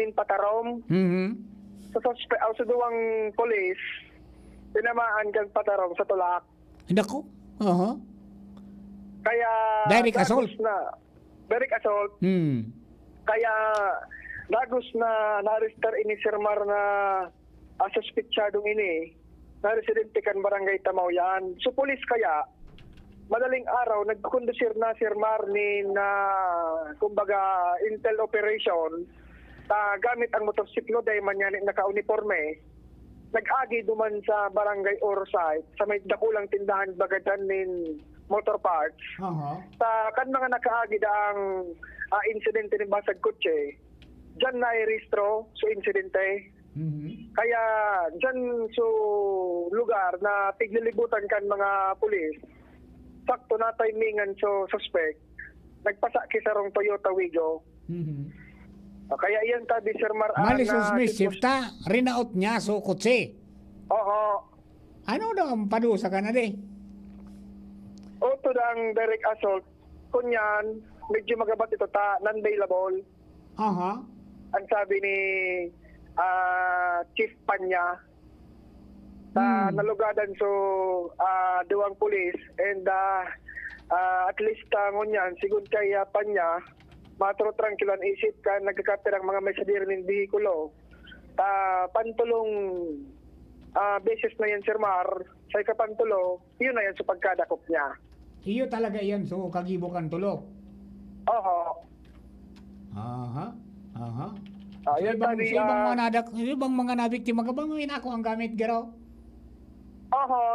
min patarom. Sa duwang polis, tinamaan kang patarom sa tulak. Nako. Kaya direct assault. Direct assault. Kaya dagos na na-arrestar ini Sir Mar na suspitsyadong ini na residente kan barangay Tamauyan. So polis kaya madaling araw, nagkukondusir na Sir Mar ni na kumbaga intel operation gamit ang motorsiklo dahil man yan naka-uniforme. Nag-agi duman sa barangay Orosite sa may dakulang tindahan bagadan nin motor parts. Kan mga nakaagi ang insidente ni basag kotse, dyan na i-restro sa insidente. Kaya dyan sa lugar na tiglilibutan kan mga pulis, sakto na timingan so suspect nagpasa kisarong Toyota Wigo. Kaya iyan tabi Sir Mar malicious mischief ta rinaot niya so kotse. Ano daw ang padusa ka na de? Oto dang direct assault kunyan medyo magabat ito ta non-bailable. Ang sabi ni Chief Panya nalugadan so duwang pulis and at least ngunyan sigud kay Panya matro tranquilan isip ka nagkakapir ang mga mesadir ng bihikulo pantulong beses na yan Sir Mar sa ikapantulo yun na yan sa pagkadakop niya. Iyo talaga yan so kagibukan tulo. Ibang mga nabiktima ka bang ngayon ako ang gamit garo?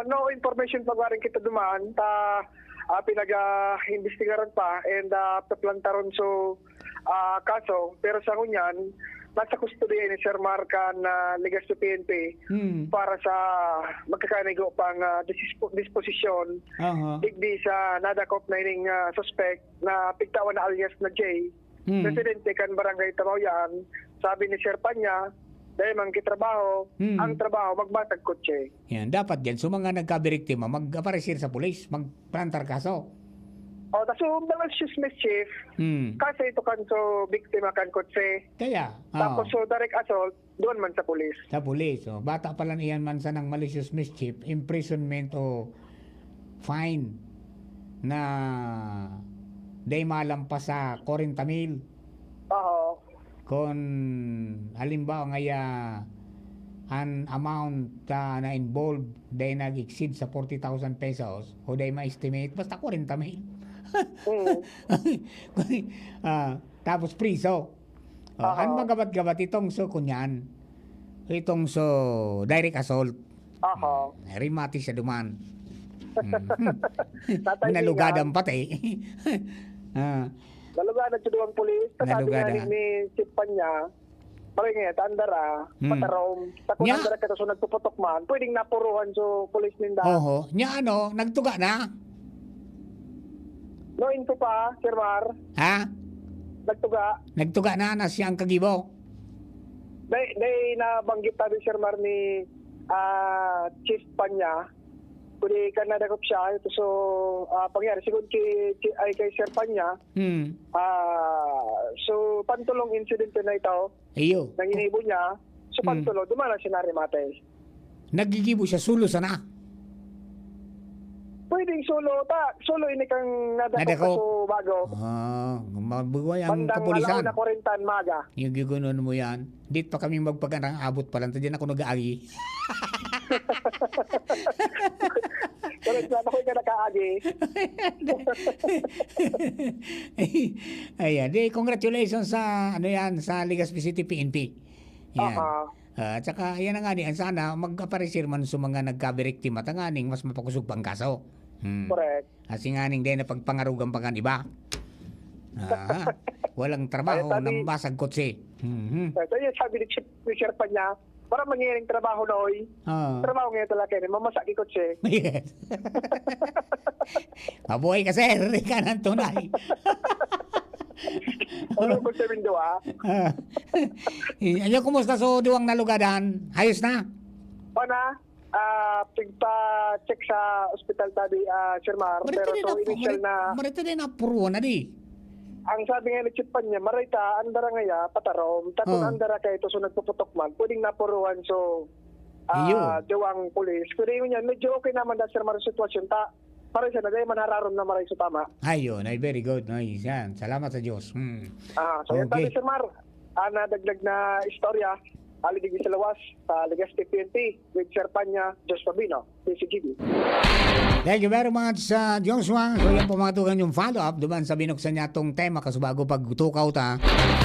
No information pa garing kita duman pinag-investigaran pa and plantaron so kaso pero sa ngunyan nasa kustodiya ni Sir Marca na ligas sa PNP para sa magkakanigo pang disposisyon digdi sa nadakop na ining suspect na pigtawan na alias na Jay. Presidente kan Barangay Tamayan, sabi ni Sir Panya, dahil mang kitrabaho, ang trabaho magbatag kotse. Yan, dapat yan. So mga nagkabiriktima, mag-aparisir sa pulis, magplantar kaso. O, taso malicious mischief, kasi ito kan so biktima kan kotse. Kaya, Tapos so direct assault, doon man sa pulis. sa pulis. So, bata pa lang iyan man sa ng malicious mischief, imprisonment o fine na day malampas sa 40,000. Oo. Kung halimbawa ngaya an amount na involved day nag-exceed sa 40,000 pesos o day ma-estimate basta 40,000. Tapos priso. Ano magabat-gabat itong so kunyan? Itong so direct assault. Rimati sa duman. Nalugadan pati. Nalugadan sa duwang pulis. Sabi nga ni Chief Panya, parang nga, taandara, patarom. Takot andara ka so nagpuputok man, pwedeng napuruhan so pulis ninda. Oho. Nya ano, nagtuga na? No info pa, Sir Mar. Ha? Nagtuga. Nagtuga na siyang kagibo. Day nabanggit tabi Sir Mar ni Chief Panya. Kung ka nadakop siya, ito so pangyari. Siguro kay Sir Panya, so pantulong incident na ito, nang inibo niya, so pantulong, dumana siya na rimate. Nagigibo siya, sulo sana? Pwedeng solo ini kang nadakop so bago. Mabuhay ang kapulisan. Bandang alaw na 40 maga. Yung gigunon mo yan. Dito pa kami magpaganang abot pa lang. Diyan ako nag-aagi. Correct na ako yung nakaagi. Ayan. Congratulations sa sa Legazpi City PNP. Yan. At saka yan nga ni sana mag-aparisir man sa mga nagkabiriktima tanganing mas mapakusog pang kaso. Correct. Kasi nga ning din na pagpangarugan pa iba. Walang trabaho ng basag kotse. So yun sabi ni Chief pa niya, para mangyaring trabaho na oy. Trabaho ngayon talaga yun, mamasaki kotse. Yes. Mabuhay ka sir, ka ng tunay. Ano ko sa window Ano kumusta so diwang nalugadan? Ayos na? Pana, pigpa-check sa ospital tabi, Sir Mar, pero so initial na... Marita din na puro na di. Ang sabi nga ni Chief niya, marita, andara ngaya, patarom, tapos andara kayo ito so nagpuputok man, pwedeng napuruhan so diwang pulis. Kaya yun yan, medyo okay naman dahil Sir Mar sitwasyon ta. Para siya na dahil manararom na maray sa tama. Ayun, ay very good. Nice. Yan. Salamat sa Diyos. So yan tabi Sir Mar, nadagdag na istorya, alidigin sa lawas sa Legazpi PNP with Sir Panya, Jos Pabino, DCGB. Thank you very much, Joshua. So yan po mga tugan yung follow-up duman sa binuksan niya itong tema kasubago pagtukaw ta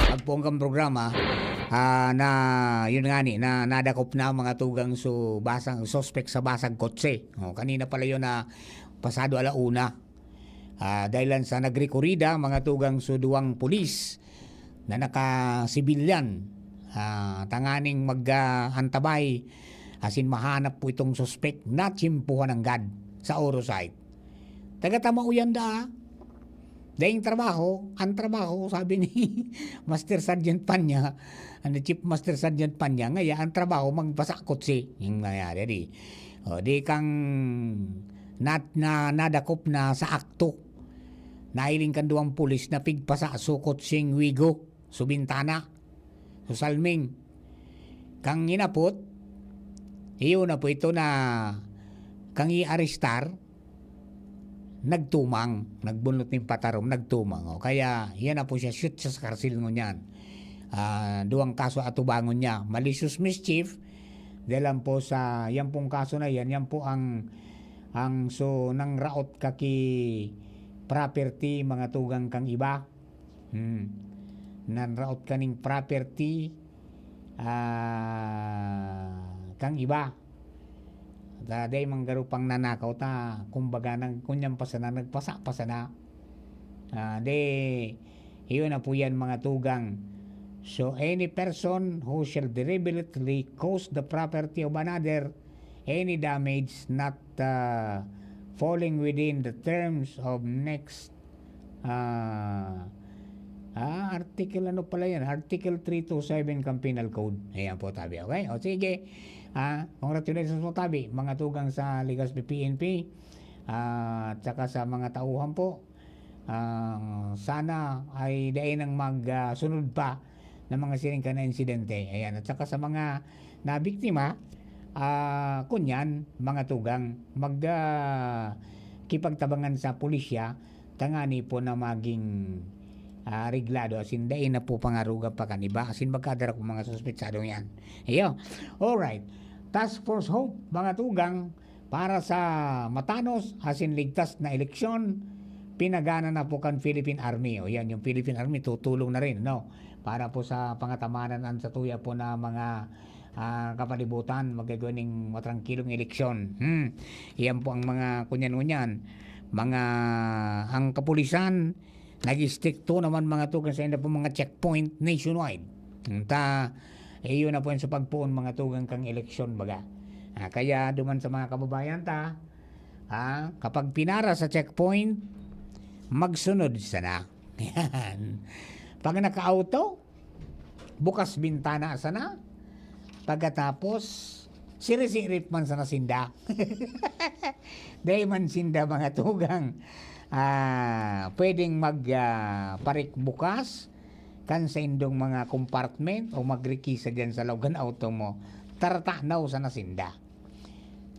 pagpongkang programa na yun nga ni na nadakop na mga tugang so basang suspect sa basag kotse. Kanina pala yun na pasado 1:00 dahil sa nagrekorida mga tugang suduang pulis na naka-sibilyan tanganing mag-antabay asin mahanap po itong suspect na tsimpuhan ng GAD sa Orosite. Taga-tamauyan dahil ang trabaho sabi ni Master Sergeant Panya, Chief Master Sergeant Panya, ngaya ang trabaho magbasa kotse yung nangyari di kang nadakop na sa akto. Nailing kan duwang pulis na pigpasa sukot sing wigo, subintana, susalming. Kang inapot, iyo na po ito na kang i-arestar, nagtumang, nagbunot ng patarom, nagtumang. Kaya yan na po siya, shoot siya sa karsil mo niyan. Duwang kaso atubangon niya. Malicious mischief, dahil po sa, yan pong kaso na yan po ang so nang raot ka ki property mga tugang kang iba nang raot ka ning property kang iba daday manggaro pang nanakaw ta kumbaga nang kunyang pasana nagpasa de iyon na po yan mga tugang So, any person who shall deliberately cause the property of another any damage not falling within the terms of next article ano pala yan? Article 327 ng Penal Code. Ayan po tabi. Okay? O sige. Congratulations po tabi. Mga tugang sa Legazpi PNP at saka sa mga tauhan po. Sana ay dain ang magsunod pa ng mga siringka na insidente. Ayan. At saka sa mga nabiktima, kunyan, mga tugang, kipagtabangan sa pulisya, tangani po na maging reglado, asin dain na po pangaruga pa kaniba, asin magkadara ko mga suspetsadong yan. Iyo. Alright. Task Force Hope, mga tugang, para sa matanos, asin ligtas na eleksyon, pinagana na po kan Philippine Army. O yan, yung Philippine Army tutulong na rin, no? Para po sa pangatamanan sa tuya po na mga kapalibutan, magagaling matrangkilong eleksyon. Yan po ang mga kunyan-kunyan. Ang kapulisan, nag-stick to naman mga tugang sa enda po mga checkpoint nationwide. Iyon na po yan sa pagpuon mga tugang kang eleksyon baga. Kaya duman sa mga kababayan kapag pinara sa checkpoint, magsunod sana. Yan. Pag naka-auto, bukas bintana sana. Pagkatapos, sirisirip man sana sinda. Dahil man sinda mga tugang. Pwedeng magparik bukas kan sa indong mga compartment o magrikisa dyan sa loob ng auto mo. Taratanaw sana sinda.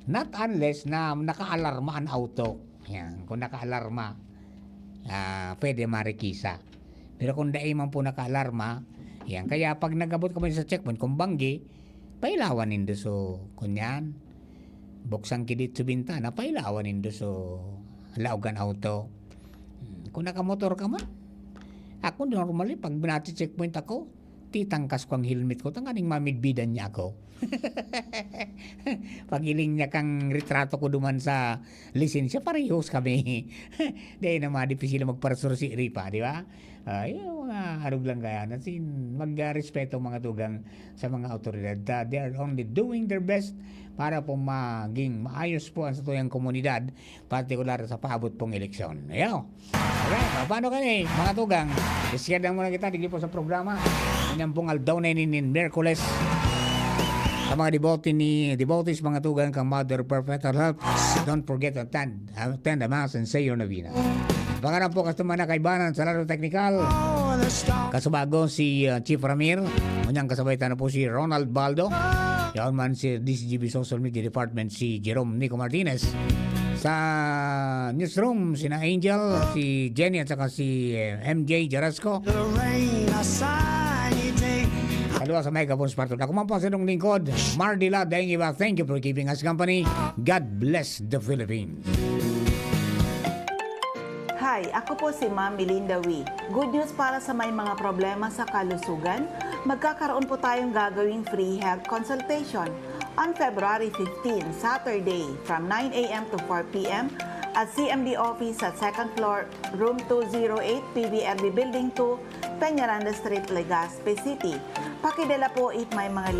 Not unless na naka-alarma ang auto. Yan. Kung naka-alarma, pwede marikisa. Pero kung dahil man po naka-alarma, yan. Kaya pag nagabot ka sa checkpoint, kung banggi, pailawan nindo so kunyan. Buksang kidit sa bintana, pailawan nindo so laugan auto. Kung nakamotor ka man, ako normally, pag binati checkpoint ako, titangkas ko ang helmet ko, tanganing mamidbidan niya ako. Pagiling niya kang retrato ko duman sa lisensya, parehos kami. Dahil na madipisi na magparasur si Ripa, di ba? Yung mga harug lang kaya natin mag-respeto mga tugang sa mga autoridad. They are only doing their best para po maging maayos po ang satuyang komunidad, partikular sa paabot pong eleksyon. Ayaw. Okay, paano ka mga tugang? Iskadang muna kita, digli po sa programa. Yan pong aldaw na in Merkules. Sa mga devotees, mga tugang kang Mother Perpetual Help, don't forget to attend the Mass and say your novena. Pangarap po kasama na kaibanan sa laro technical. Kasubago si Chief Ramir. Unyang kasabay na po si Ronald Baldo. Yaon man si DCGB Social Media Department si Jerome Nico Martinez. Sa newsroom, sina Angel, si Jenny at saka si MJ Jarasco. Kalua sa Megapon Spartan. Ako man po sa inyong lingkod, Mardila Daingiba. Thank you for keeping us company. God bless the Philippines. Hi, ako po si Ma'am Melinda Wee. Good news para sa may mga problema sa kalusugan. Magkakaroon po tayong gagawing free health consultation on February 15, Saturday, from 9 a.m. to 4 p.m. at CMD office at 2nd floor, room 208, PBRB Building 2, Peñaranda Street, Legazpi City. Pakidala po may mga